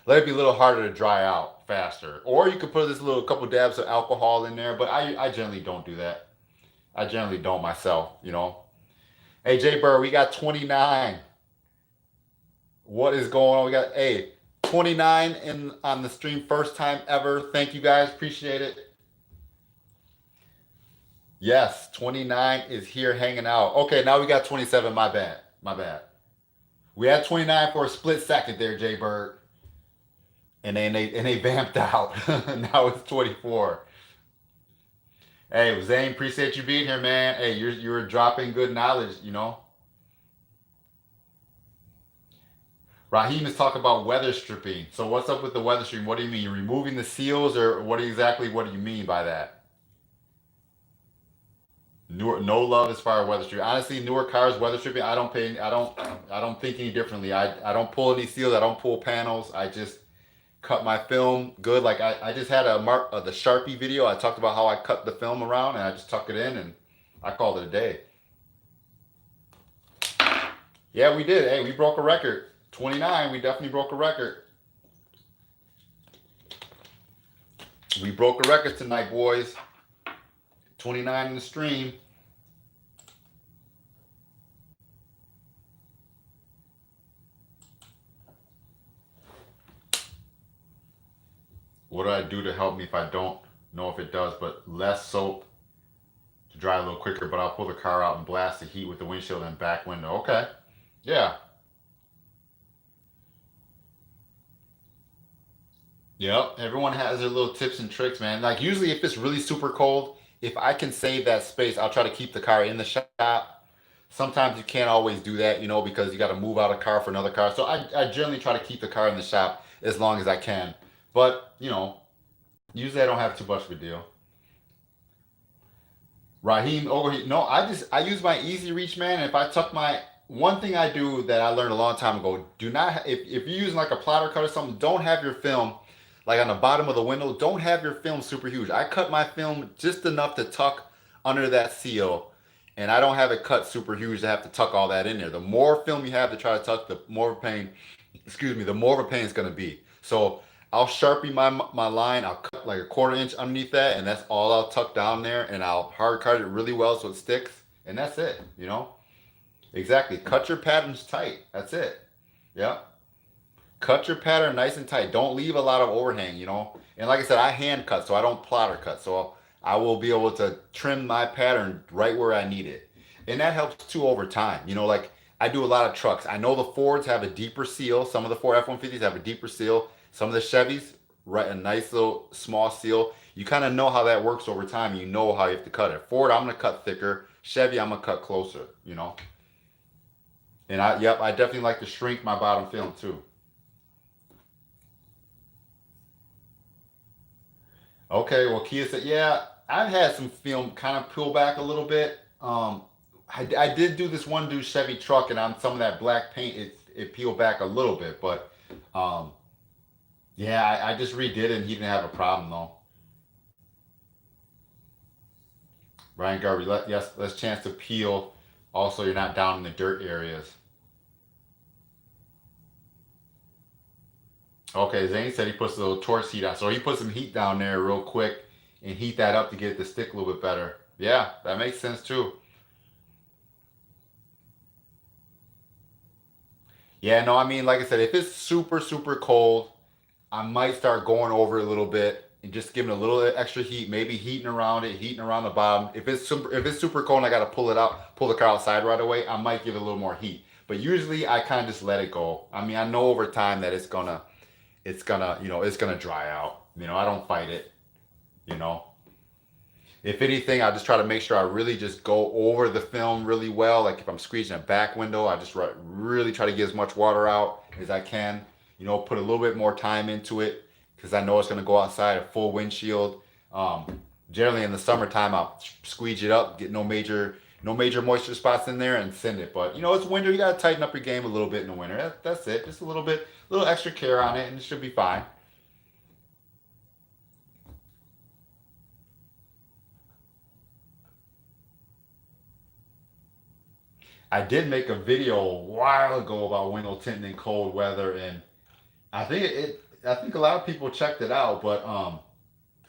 let it be a little harder to dry out faster. Or you could put this little couple dabs of alcohol in there, but I generally don't do that. I generally don't myself. Hey Jay Burr, we got 29. What is going on? We got 29 in on the stream, first time ever. Thank you guys, appreciate it. Yes, 29 is here hanging out. Okay, now we got 27. My bad. My bad. We had 29 for a split second there, Jay Bird. And they vamped out. Now it's 24. Hey, Zane, appreciate you being here, man. Hey, you're dropping good knowledge. Raheem is talking about weather stripping. So what's up with the weather stripping? What do you mean? You're removing the seals, or what do you mean by that? No love as far as weather stripping. Honestly, newer cars weather stripping. I don't think any differently. I don't pull any seals. I don't pull panels. I just cut my film good. Like I just had the Sharpie video. I talked about how I cut the film around and I just tuck it in and I called it a day. Yeah, we did. Hey, we broke a record. 29. We definitely broke a record. We broke a record tonight, boys. 29 in the stream. What do I do to help me if I don't know if it does? But less soap to dry a little quicker, but I'll pull the car out and blast the heat with the windshield and back window. Okay. Yeah. Yep. Everyone has their little tips and tricks, man. Like usually if it's really super cold, if I can save that space, I'll try to keep the car in the shop. Sometimes you can't always do that, because you got to move out a car for another car. So I generally try to keep the car in the shop as long as I can. But, usually I don't have too much of a deal. Raheem overheat. No, I use my easy reach, man. If I tuck my one thing I do that I learned a long time ago, do not if you're using like a plotter cut or something, don't have your film like on the bottom of the window. Don't have your film super huge. I cut my film just enough to tuck under that seal, and I don't have it cut super huge to have to tuck all that in there. The more film you have to try to tuck, the more pain. Excuse me, the more of a pain it's gonna be. So I'll sharpie my line. I'll cut like a quarter inch underneath that, and that's all I'll tuck down there, and I'll hard cut it really well so it sticks, and that's it. Exactly. Cut your patterns tight. That's it. Yeah. Cut your pattern nice and tight. Don't leave a lot of overhang. And like I said, I hand cut, so I don't plotter cut. So I will be able to trim my pattern right where I need it. And that helps too over time. Like I do a lot of trucks. I know the Fords have a deeper seal. Some of the Ford F-150s have a deeper seal. Some of the Chevys, right, a nice little small seal. You kind of know how that works over time. You know how you have to cut it. Ford, I'm gonna cut thicker. Chevy, I'm gonna cut closer. And I definitely like to shrink my bottom film too. Okay, well, Kia said, yeah, I've had some film kind of pull back a little bit. I did do this one dude Chevy truck, and on some of that black paint, it peeled back a little bit, but yeah, I just redid it, and he didn't have a problem though. Ryan Garvey, yes, less chance to peel. Also, you're not down in the dirt areas. Okay, Zane said he puts a little torch heat on. So he put some heat down there real quick and heat that up to get it to stick a little bit better. Yeah, that makes sense too. Yeah, no, I mean, like I said, if it's super, super cold, I might start going over it a little bit and just giving it a little extra heat, maybe heating around the bottom. If it's super cold and I gotta pull it out, pull the car outside right away, I might give it a little more heat. But usually I kind of just let it go. I mean, I know over time that it's gonna dry out. I don't fight it. You know. If anything, I just try to make sure I really just go over the film really well. Like if I'm squeezing a back window, I just really try to get as much water out as I can. Put a little bit more time into it because I know it's gonna go outside a full windshield. Generally in the summertime, I'll squeeze it up, get no major moisture spots in there, and send it. But it's winter. You gotta tighten up your game a little bit in the winter. That's it. Just a little bit, little extra care on it, and it should be fine. I did make a video a while ago about window tinting in cold weather, and I think a lot of people checked it out, but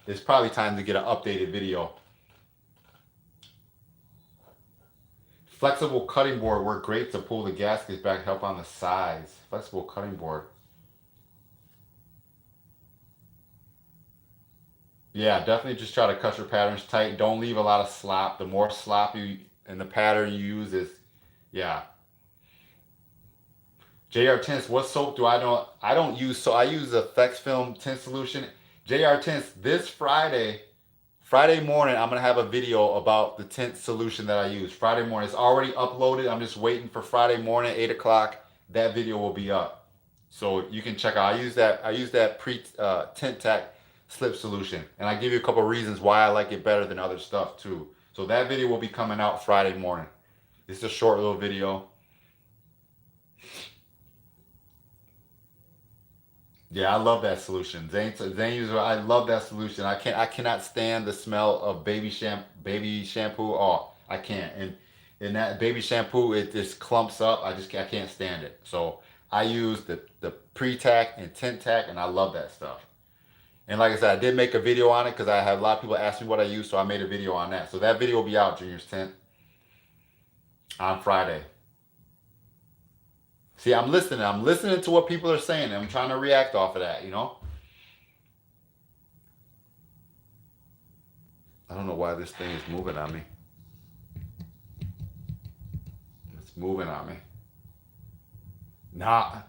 it's probably time to get an updated video. Flexible cutting board work great to pull the gaskets back, help on the size. Flexible cutting board. Yeah, definitely just try to cut your patterns tight. Don't leave a lot of slop. The more slop you in the pattern you use is, yeah. JR Tints, what soap do I know? I don't use, so I use a Flex Film Tint Solution. JR Tints, this Friday morning, I'm gonna have a video about the tint solution that I use. Friday morning, it's already uploaded. I'm just waiting for Friday morning, 8 o'clock. That video will be up, so you can check out. I use that pre tint tack slip solution, and I give you a couple reasons why I like it better than other stuff too. So that video will be coming out Friday morning. It's a short little video. Yeah, I love that solution. Zane user, I love that solution. I cannot stand the smell of baby shampoo. Oh, I can't. And that baby shampoo, it just clumps up. I can't stand it. So I use the pre-tack and tint tack, and I love that stuff. And like I said, I did make a video on it because I had a lot of people ask me what I use, so I made a video on that. So that video will be out, Junior's Tint, on Friday. See, I'm listening. I'm listening to what people are saying. And I'm trying to react off of that, you know? I don't know why this thing is moving on me. It's moving on me. Nah,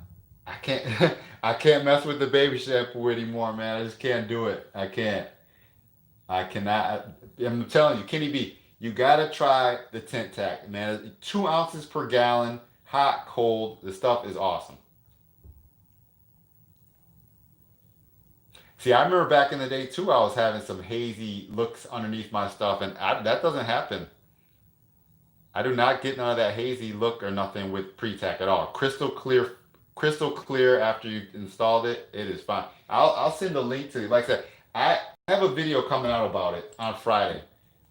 I can't I can't mess with the baby shampoo anymore, man. I just can't do it. I can't. I cannot. I'm telling you, Kenny B, you gotta try the tint tack, man. 2 ounces per gallon, hot, cold. The stuff is awesome. See, I remember back in the day too, I was having some hazy looks underneath my stuff, and that doesn't happen. I do not get none of that hazy look or nothing with pre-tack at all. Crystal clear after you installed it. It is fine. I'll send a link to you. Like I said, I have a video coming out about it on Friday,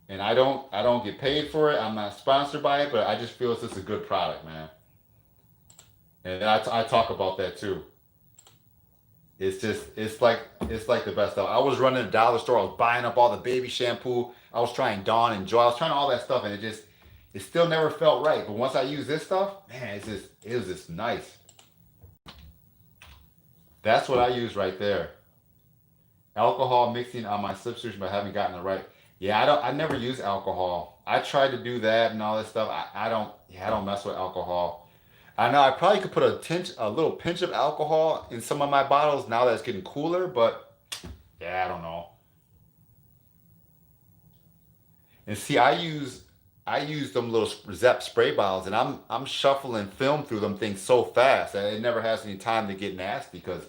and I don't get paid for it. I'm not sponsored by it, but I just feel it's just a good product, man. And I talk about that too. It's like the best stuff. I was running a dollar store. I was buying up all the baby shampoo. I was trying Dawn and Joy. I was trying all that stuff, and it still never felt right. But once I use this stuff, man, it was just nice. That's what I use right there. Alcohol mixing on my slip solution, but I haven't gotten it right. Yeah, I never use alcohol. I tried to do that and all this stuff. I don't mess with alcohol. I know I probably could put a little pinch of alcohol in some of my bottles now that it's getting cooler, but yeah, I don't know. And see, I use them little Zep spray bottles, and I'm shuffling film through them things so fast that it never has any time to get nasty because,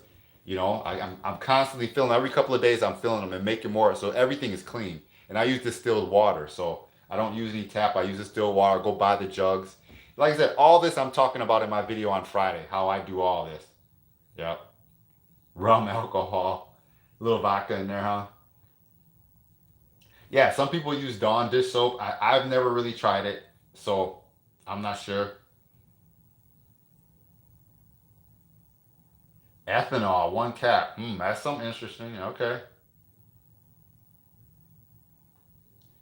I'm constantly filling every couple of days. I'm filling them and making more, so everything is clean. And I use distilled water, so I don't use any tap. I use distilled water. Go buy the jugs. Like I said, all this I'm talking about in my video on Friday. How I do all this. Yep. Rum, alcohol, a little vodka in there, huh? Yeah, some people use Dawn dish soap. I've never really tried it, so I'm not sure. Ethanol, 1 cap. That's something interesting. Okay.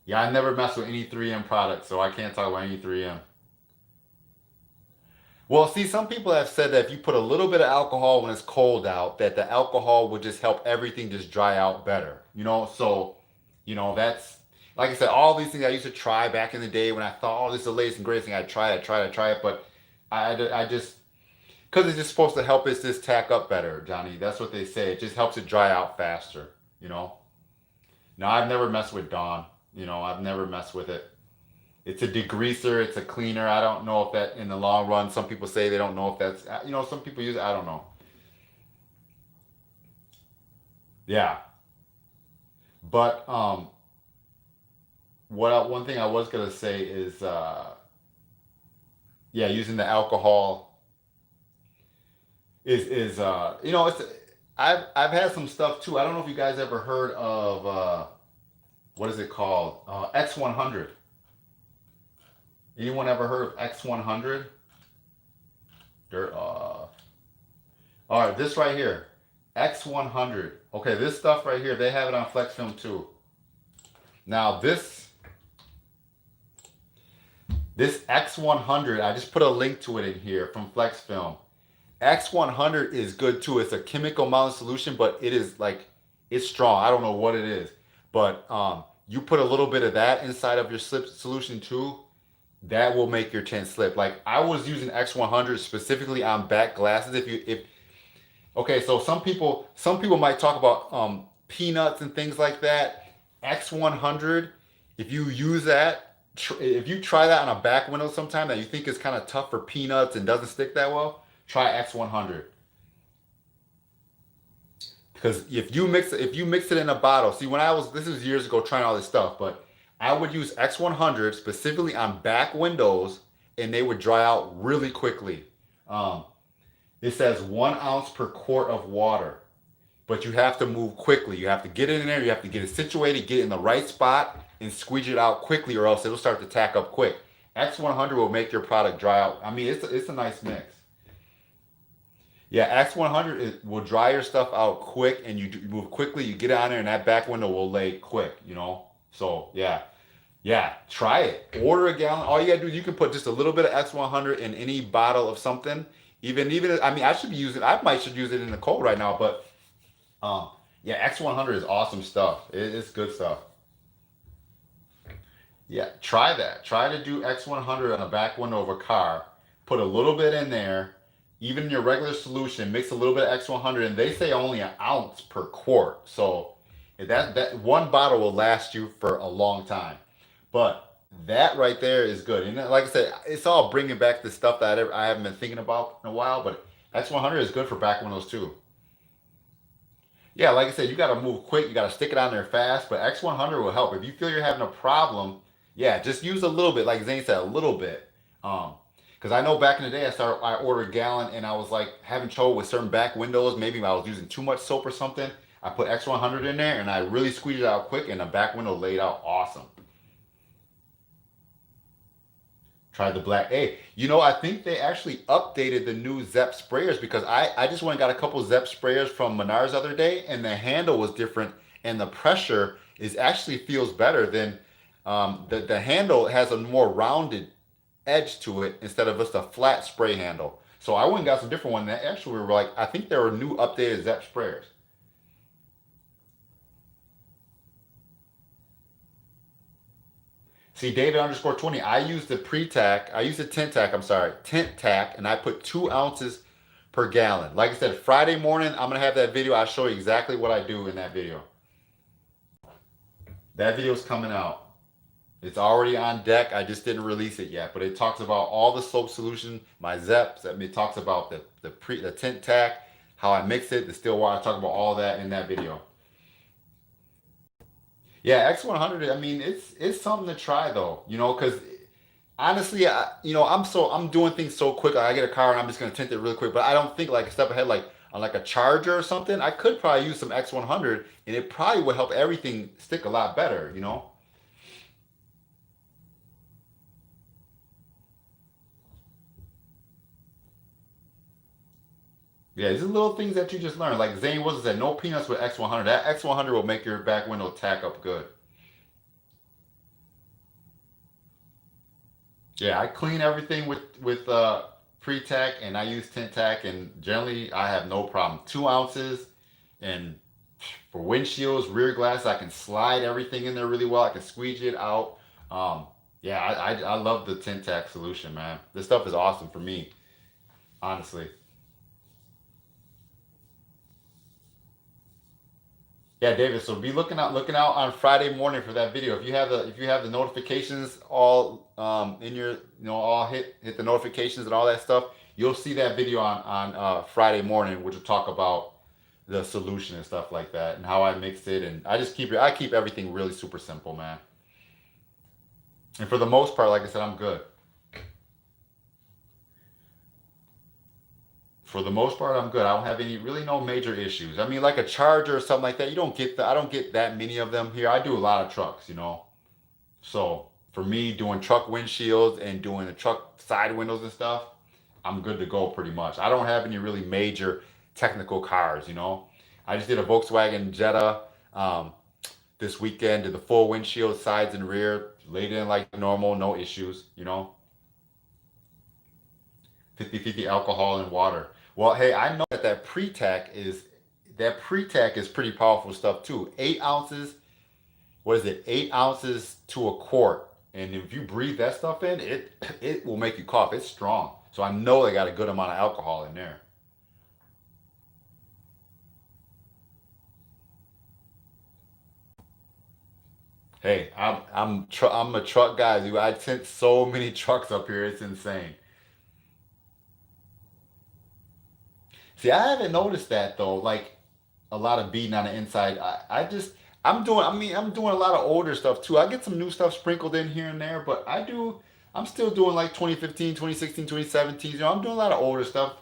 Yeah, I never mess with any 3M products, so I can't talk about any 3M. Well, see, some people have said that if you put a little bit of alcohol when it's cold out, that the alcohol would just help everything just dry out better. So, that's like I said, all these things I used to try back in the day when I thought, oh, this is the latest and greatest thing. I try it, but I just, because it's just supposed to help us just tack up better, Johnny. That's what they say. It just helps it dry out faster, you know? Now, I've never messed with Dawn. I've never messed with it. It's a degreaser, it's a cleaner. I don't know if that in the long run, some people say they don't know if that's, some people use it. I don't know. Yeah. But one thing I was gonna say is, yeah, using the alcohol is it's I've had some stuff too. I don't know if you guys ever heard of what is it called? X100. Anyone ever heard of X100? They're, all right, this right here, X100. Okay, this stuff right here, they have it on flex film too. Now this X100, I just put a link to it in here from flex film. X100 is good too. It's a chemical mounted solution, but it is like, it's strong. I don't know what it is, but you put a little bit of that inside of your slip solution too. That will make your tint slip. Like I was using X100 specifically on back glasses. If okay, so some people might talk about peanuts and things like that. X100, if you use that, if you try that on a back window sometime that you think is kind of tough for peanuts and doesn't stick that well, try X100. Because if you mix it in a bottle, see when I was this was years ago trying all this stuff, but I would use X100 specifically on back windows, and they would dry out really quickly. Um, it says 1 ounce per quart of water, but you have to move quickly. You have to get it in there. You have to get it situated, get it in the right spot, and squeeze it out quickly, or else it'll start to tack up quick. X100 will make your product dry out. I mean, it's a nice mix. Yeah, X100 will dry your stuff out quick, and you move quickly. You get on there, and that back window will lay quick. So yeah, yeah. Try it. Order a gallon. All you gotta do, you can put just a little bit of X100 in any bottle of something. Even I mean, I should be using. I might should use it in the cold right now, but yeah, X100 is awesome stuff. It's good stuff. Yeah, try that. Try to do X100 on the back window of a car. Put a little bit in there, even in your regular solution. Mix a little bit of X100, and they say only 1 ounce per quart. So that one bottle will last you for a long time. But that right there is good. And like I said, it's all bringing back the stuff that I haven't been thinking about in a while. But X100 is good for back windows too. Yeah, like I said, you got to move quick. You got to stick it on there fast. But X100 will help. If you feel you're having a problem, yeah, just use a little bit. Like Zane said, a little bit. Um, because I know back in the day, I ordered a gallon and I was like having trouble with certain back windows. Maybe I was using too much soap or something. I put X100 in there and I really squeezed it out quick, and the back window laid out awesome. Tried the black. Hey, I think they actually updated the new Zep sprayers, because I just went and got a couple Zep sprayers from Menards the other day, and the handle was different, and the pressure is actually feels better than the handle has a more rounded edge to it instead of just a flat spray handle. So I went and got some different ones that actually were like, I think there were new updated Zep sprayers. See, David underscore 20. I use the pre-tack. I use the tint tack. I'm sorry, tint tack, and I put 2 ounces per gallon. Like I said, Friday morning, I'm gonna have that video. I'll show you exactly what I do in that video. That video's coming out. It's already on deck. I just didn't release it yet, but it talks about all the soap solution, my Zeps. I mean, it talks about the tint tack, how I mix it, the still water. I talk about all that in that video. Yeah, X100. I mean, it's something to try though. Because honestly, I'm doing things so quick. Like, I get a car and I'm just gonna tint it really quick. But I don't think like a step ahead, like on like a charger or something. I could probably use some X100, and it probably would help everything stick a lot better. Yeah, these are little things that you just learn. Like Zane was said, no peanuts with X100. That X100 will make your back window tack up good. Yeah, I clean everything with pre-tack, and I use tint tack, and generally I have no problem. 2 ounces, and for windshields, rear glass, I can slide everything in there really well. I can squeeze it out. Um, yeah, I love the tint tack solution, man. This stuff is awesome for me, honestly. Yeah, David. So be looking out on Friday morning for that video. If you have the notifications all in your all hit the notifications and all that stuff, you'll see that video on Friday morning, which will talk about the solution and stuff like that, and how I mixed it. And I keep everything really super simple, man. And for the most part, like I said, I'm good. For the most part, I'm good. I don't have any really no major issues. I mean, like a charger or something like that. I don't get that many of them here. I do a lot of trucks. So for me doing truck windshields and doing the truck side windows and stuff, I'm good to go pretty much. I don't have any really major technical cars, you know. I just did a Volkswagen Jetta this weekend, did the full windshield, sides and rear, laid in like normal, no issues, you know. 50-50 alcohol and water. Well, hey, I know that that pre-tack is pretty powerful stuff too. 8 ounces, what is it? 8 ounces to a quart. And if you breathe that stuff in, it will make you cough. It's strong. So I know they got a good amount of alcohol in there. Hey, I'm a truck guy, dude. I tint so many trucks up here. It's insane. See, I haven't noticed that though. Like a lot of beading on the inside. I'm doing a lot of older stuff too. I get some new stuff sprinkled in here and there, but I'm still doing like 2015, 2016, 2017. You know, I'm doing a lot of older stuff.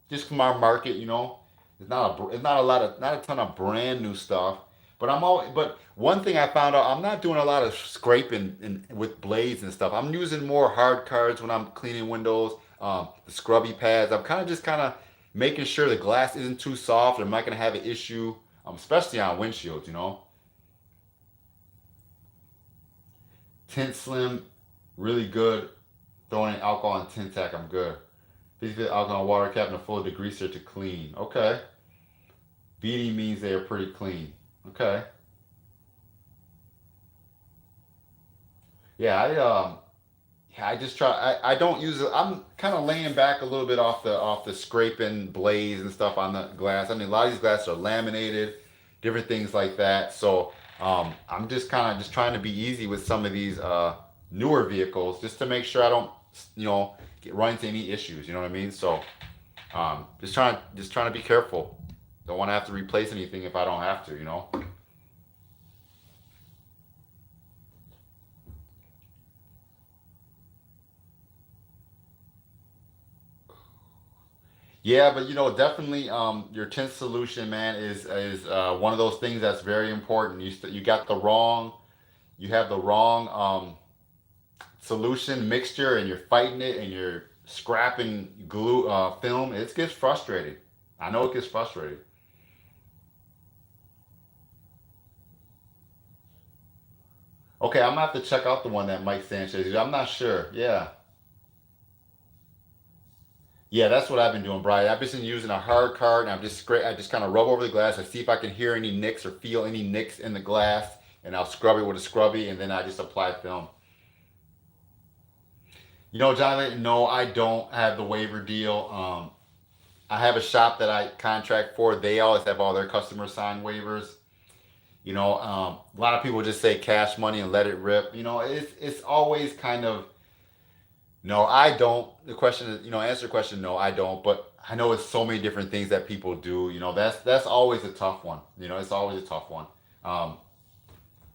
Just from our market, you know. It's not a lot of, not a ton of brand new stuff. But one thing I found out, I'm not doing a lot of scraping with blades and stuff. I'm using more hard cards when I'm cleaning windows, the scrubby pads. I'm kind of making sure the glass isn't too soft. I'm not gonna have an issue, especially on windshields. You know, tint slim, really good. Throwing in alcohol and tint tack, I'm good. 50 alcohol and water cap and a full degreaser to clean. Okay, beading means they are pretty clean. Okay, yeah, yeah, I just try. I don't use it. I'm kind of laying back a little bit off the scraping blades and stuff on the glass. I mean, a lot of these glasses are laminated, different things like that. So I'm just kind of just trying to be easy with some of these newer vehicles, just to make sure I don't, run into any issues. You know what I mean? So just trying to be careful. Don't want to have to replace anything if I don't have to. You know? Yeah, but definitely, your tint solution, man, is one of those things that's very important. You got the wrong, you have the wrong solution mixture, and you're fighting it, and you're scrapping glue film. It gets frustrating. I know it gets frustrating. Okay, I'm gonna have to check out the one that Mike Sanchez used. I'm not sure. Yeah. Yeah, that's what I've been doing, Brian. I've been using a hard card, and I just kind of rub over the glass. I see if I can hear any nicks or feel any nicks in the glass, and I'll scrub it with a scrubby, and then I just apply film. Jonathan, no, I don't have the waiver deal. I have a shop that I contract for. They always have all their customers sign waivers. A lot of people just say cash money and let it rip. It's always kind of no, I don't. The question is, answer the question, no, I don't. But I know it's so many different things that people do. That's always a tough one. It's always a tough one. Um,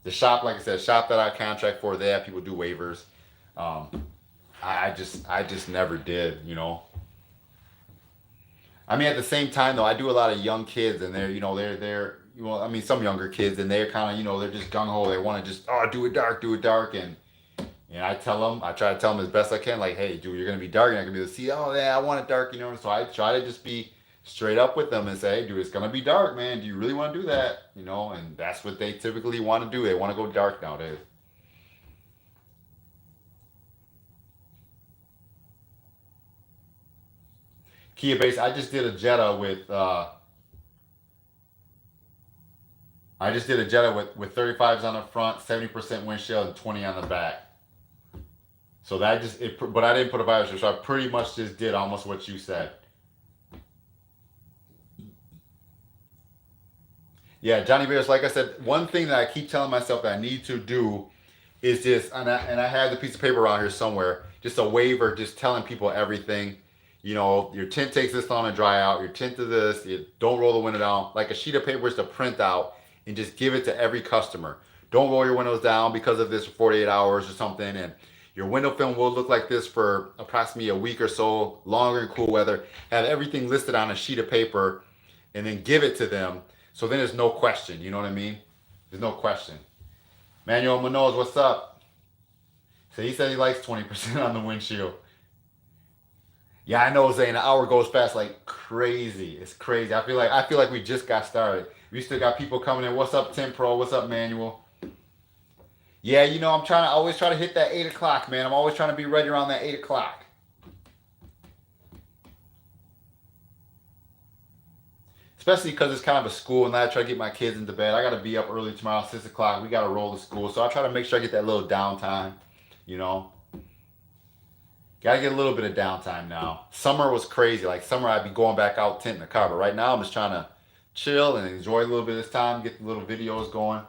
the shop, like I said, shop that I contract for, they have people do waivers. Um, I just never did. I mean, at the same time though, I do a lot of young kids, and I mean, some younger kids, and they're kind of, they're just gung ho. They want to just, do it dark, and I try to tell them as best I can, like, hey, dude, you're gonna be dark, you're not gonna be able to see. Oh yeah, I want it dark, So I try to just be straight up with them and say, hey, dude, it's gonna be dark, man. Do you really want to do that? And that's what they typically want to do. They want to go dark nowadays. Kia base. I just did a Jetta with 35s on the front, 70% windshield, and 20 on the back. So but I didn't put a visor, so I pretty much just did almost what you said. Yeah, Johnny Bears, like I said, one thing that I keep telling myself that I need to do is just, and I have the piece of paper around here somewhere, just a waiver, just telling people everything. Your tint takes this long to dry out. Your tint to this. You don't roll the window down. Like a sheet of paper is to print out and just give it to every customer. Don't roll your windows down because of this for 48 hours or something. And your window film will look like this for approximately a week or so, longer in cool weather. Have everything listed on a sheet of paper and then give it to them. So then there's no question. You know what I mean? There's no question. Manuel Manoz, what's up? So he said he likes 20% on the windshield. Yeah, I know, Zane. An hour goes fast like crazy. It's crazy. I feel like we just got started. We still got people coming in. What's up, Tim Pro? What's up, Manuel? Yeah, I'm trying to always try to hit that 8 o'clock, man. I'm always trying to be ready around that 8 o'clock. Especially because it's kind of a school, and I try to get my kids into bed. I got to be up early tomorrow, 6 o'clock. We got to roll to school, so I try to make sure I get that little downtime. You know, got to get a little bit of downtime now. Summer was crazy. Like summer, I'd be going back out tinting the car, but right now I'm just trying to chill and enjoy a little bit of this time, get the little videos going.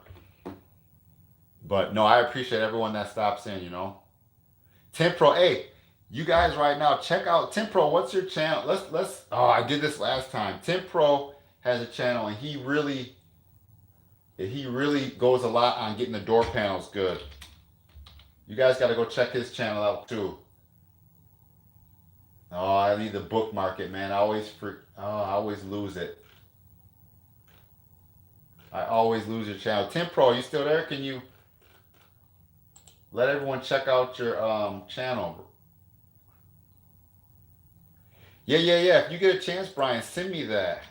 But no, I appreciate everyone that stops in. Tint Pro, hey, you guys right now check out Tint Pro. What's your channel? Let's. Oh, I did this last time. Tint Pro has a channel, and he really goes a lot on getting the door panels good. You guys got to go check his channel out too. Oh, I need to bookmark it, man. I always lose it. I always lose your channel. Tint Pro, you still there? Can you let everyone check out your channel? Yeah, yeah, yeah. If you get a chance, Brian, send me that.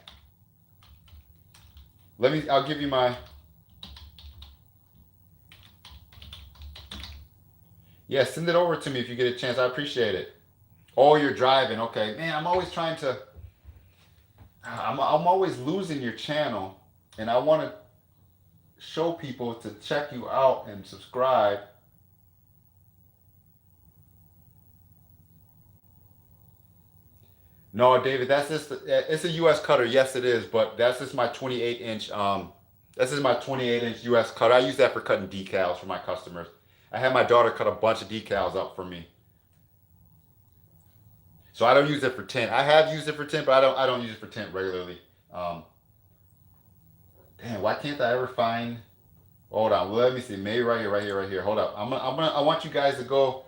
I'll give you my. Yeah, send it over to me if you get a chance. I appreciate it. Oh, you're driving. Okay, man. I'm always trying to. I'm always losing your channel, and I want to show people to check you out and subscribe. No, David, that's just it's a U.S. cutter. Yes, it is, but that's just my 28 inch. This is my 28-inch U.S. cutter. I use that for cutting decals for my customers. I had my daughter cut a bunch of decals up for me, so I don't use it for tint. I have used it for tint, but I don't use it for tint regularly. Um, Damn, why can't I ever find? Hold on, let me see. Maybe right here, right here, right here. Hold up. I want you guys to go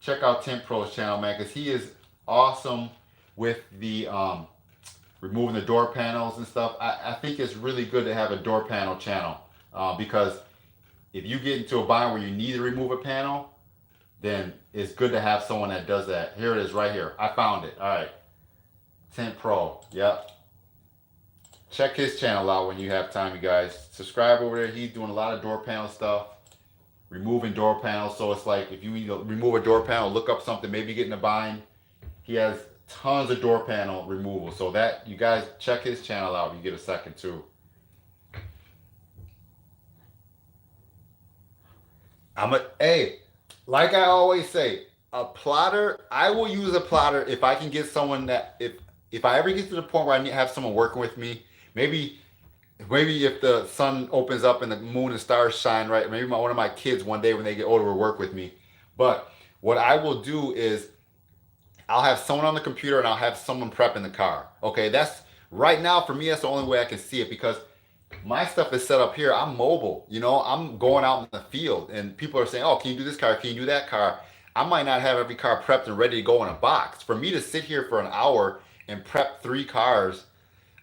check out Tint Pro's channel, man, because he is awesome with the removing the door panels and stuff. I think it's really good to have a door panel channel because if you get into a bind where you need to remove a panel, then it's good to have someone that does that. Here it is right here. I found it. All right. Tint Pro. Yep. Check his channel out when you have time, you guys. Subscribe over there. He's doing a lot of door panel stuff, removing door panels. So it's like if you need to remove a door panel, look up something, maybe get in a bind. He has tons of door panel removal. So that you guys check his channel out if you get a second too. Hey, like I always say, a plotter. I will use a plotter if I can get someone that if I ever get to the point where I need to have someone working with me. Maybe maybe if the sun opens up and the moon and stars shine right. Maybe one of my kids one day when they get older will work with me. But what I will do is I'll have someone on the computer and I'll have someone prep in the car. Okay, that's right now for me. That's the only way I can see it because my stuff is set up here. I'm mobile. I'm going out in the field and people are saying, "Oh, can you do this car? Can you do that car?" I might not have every car prepped and ready to go in a box. For me to sit here for an hour and prep 3 cars,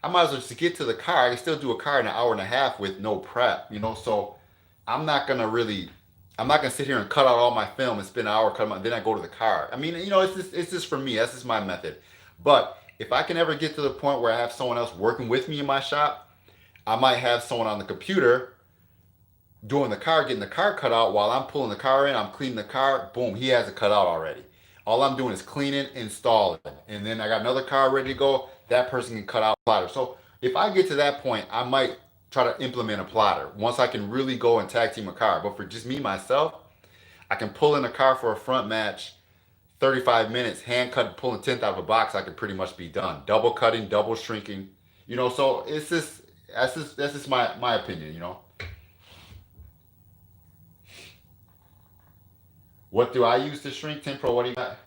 I might as well just get to the car. I can still do a car in an hour and a half with no prep. So I'm not gonna really, I'm not gonna sit here and cut out all my film and spend an hour cutting then I go to the car. I mean, it's just for me. That's just my method. But if I can ever get to the point where I have someone else working with me in my shop, I might have someone on the computer doing the car, getting the car cut out while I'm pulling the car in. I'm cleaning the car. Boom, he has it cut out already. All I'm doing is cleaning, installing, and then I got another car ready to go. That person can cut out plotter. So if I get to that point, I might try to implement a plotter once I can really go and tag team a car. But for just me myself, I can pull in a car for a front match, 35 minutes, hand cut, pulling tint out of a box. I could pretty much be done. Double cutting, double shrinking. So it's just that's just my opinion. What do I use to shrink tint pro? What do you got?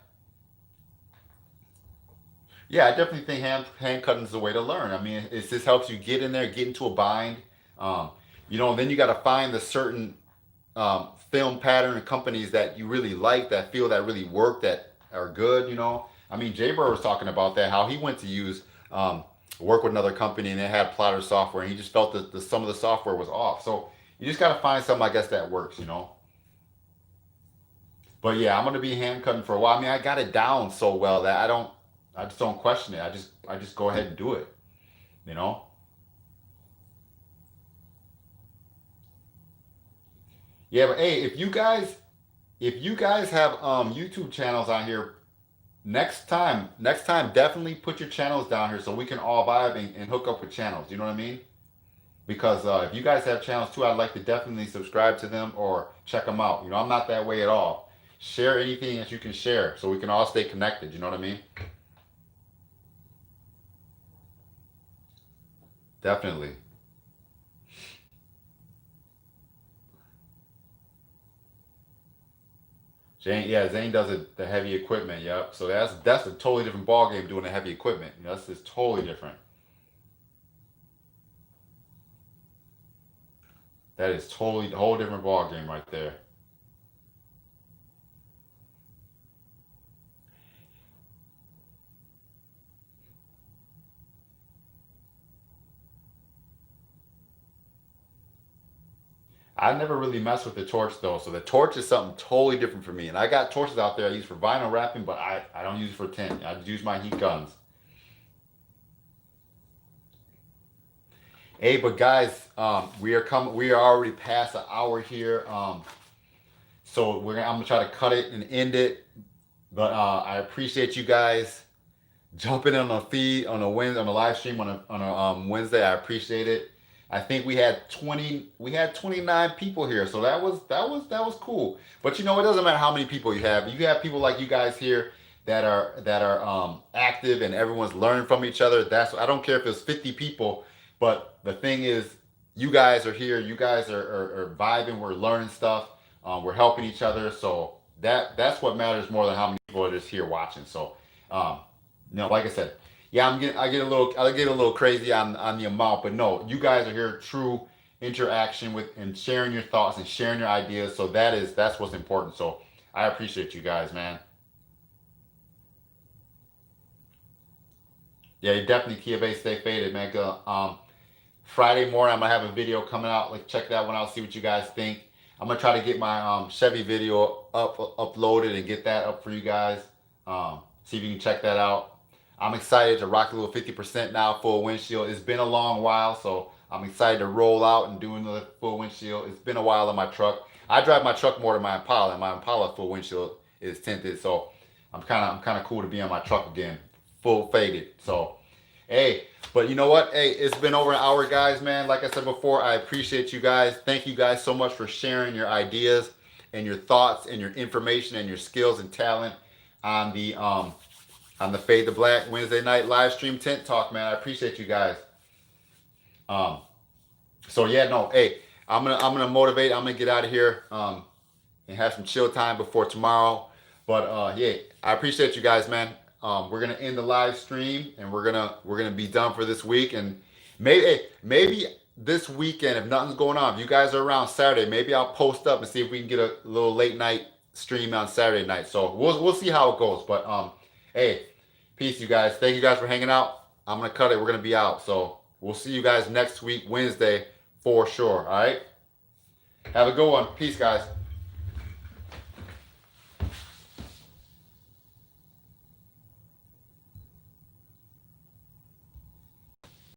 Yeah, I definitely think hand cutting is the way to learn. I mean, it just helps you get in there, get into a bind. Um, then you got to find the certain film pattern and companies that you really like, that feel that really work, that are good. I mean, Jay Burr was talking about that, how he went to use work with another company and they had plotter software, and he just felt that some of the software was off. So you just got to find something, I guess, that works. But yeah, I'm gonna be hand cutting for a while. I mean, I got it down so well that I just don't question it. I just go ahead and do it. You know. Yeah, but hey, if you guys have YouTube channels on here, next time definitely put your channels down here so we can all vibe and hook up with channels. You know what I mean? Because if you guys have channels too, I'd like to definitely subscribe to them or check them out. You know, I'm not that way at all. Share anything that you can share so we can all stay connected. You know what I mean? Definitely. Zane does the heavy equipment. Yep. So that's a totally different ball game doing the heavy equipment. You know, that's just totally different. That is totally a whole different ball game right there. I never really messed with the torch though, so the torch is something totally different for me. And I got torches out there I use for vinyl wrapping, but I don't use it for tint. I just use my heat guns. Hey, but guys, we are already past an hour here. So I'm gonna try to cut it and end it. But I appreciate you guys jumping on the feed on the live stream on a Wednesday. I appreciate it. I think we had 29 people here, so that was cool. But you know, it doesn't matter how many people you have. You have people like you guys here that are active and everyone's learning from each other. I don't care if it's 50 people, but the thing is, you guys are here. You guys are vibing. We're learning stuff. We're helping each other. So that's what matters more than how many people are just here watching. So um, like I said, yeah, I get a little crazy on the amount, but no, you guys are here, true interaction with and sharing your thoughts and sharing your ideas. So that's what's important. So I appreciate you guys, man. Yeah, you definitely Kia Bay Stay Faded, man. Friday morning, I'm gonna have a video coming out. Like, check that one out. See what you guys think. I'm gonna try to get my Chevy video uploaded and get that up for you guys. See if you can check that out. I'm excited to rock a little 50% now full windshield. It's been a long while, so I'm excited to roll out and doing the full windshield. It's been a while in my truck. I drive my truck more than my Impala, and my Impala full windshield is tinted, so I'm kind of cool to be on my truck again, full faded. So, hey, but you know what? Hey, it's been over an hour, guys, man. Like I said before, I appreciate you guys. Thank you guys so much for sharing your ideas and your thoughts and your information and your skills and talent on the Fade to Black Wednesday night live stream tent talk, man. I appreciate you guys. Um, so yeah, no, hey, I'm gonna motivate. I'm gonna get out of here and have some chill time before tomorrow. But yeah, I appreciate you guys, man. We're gonna end the live stream and we're gonna be done for this week. And maybe this weekend, if nothing's going on, if you guys are around Saturday, maybe I'll post up and see if we can get a little late night stream on Saturday night. So we'll see how it goes. But hey, peace, you guys. Thank you guys for hanging out. I'm gonna cut it. We're gonna be out. So we'll see you guys next week, Wednesday, for sure. All right. Have a good one. Peace, guys.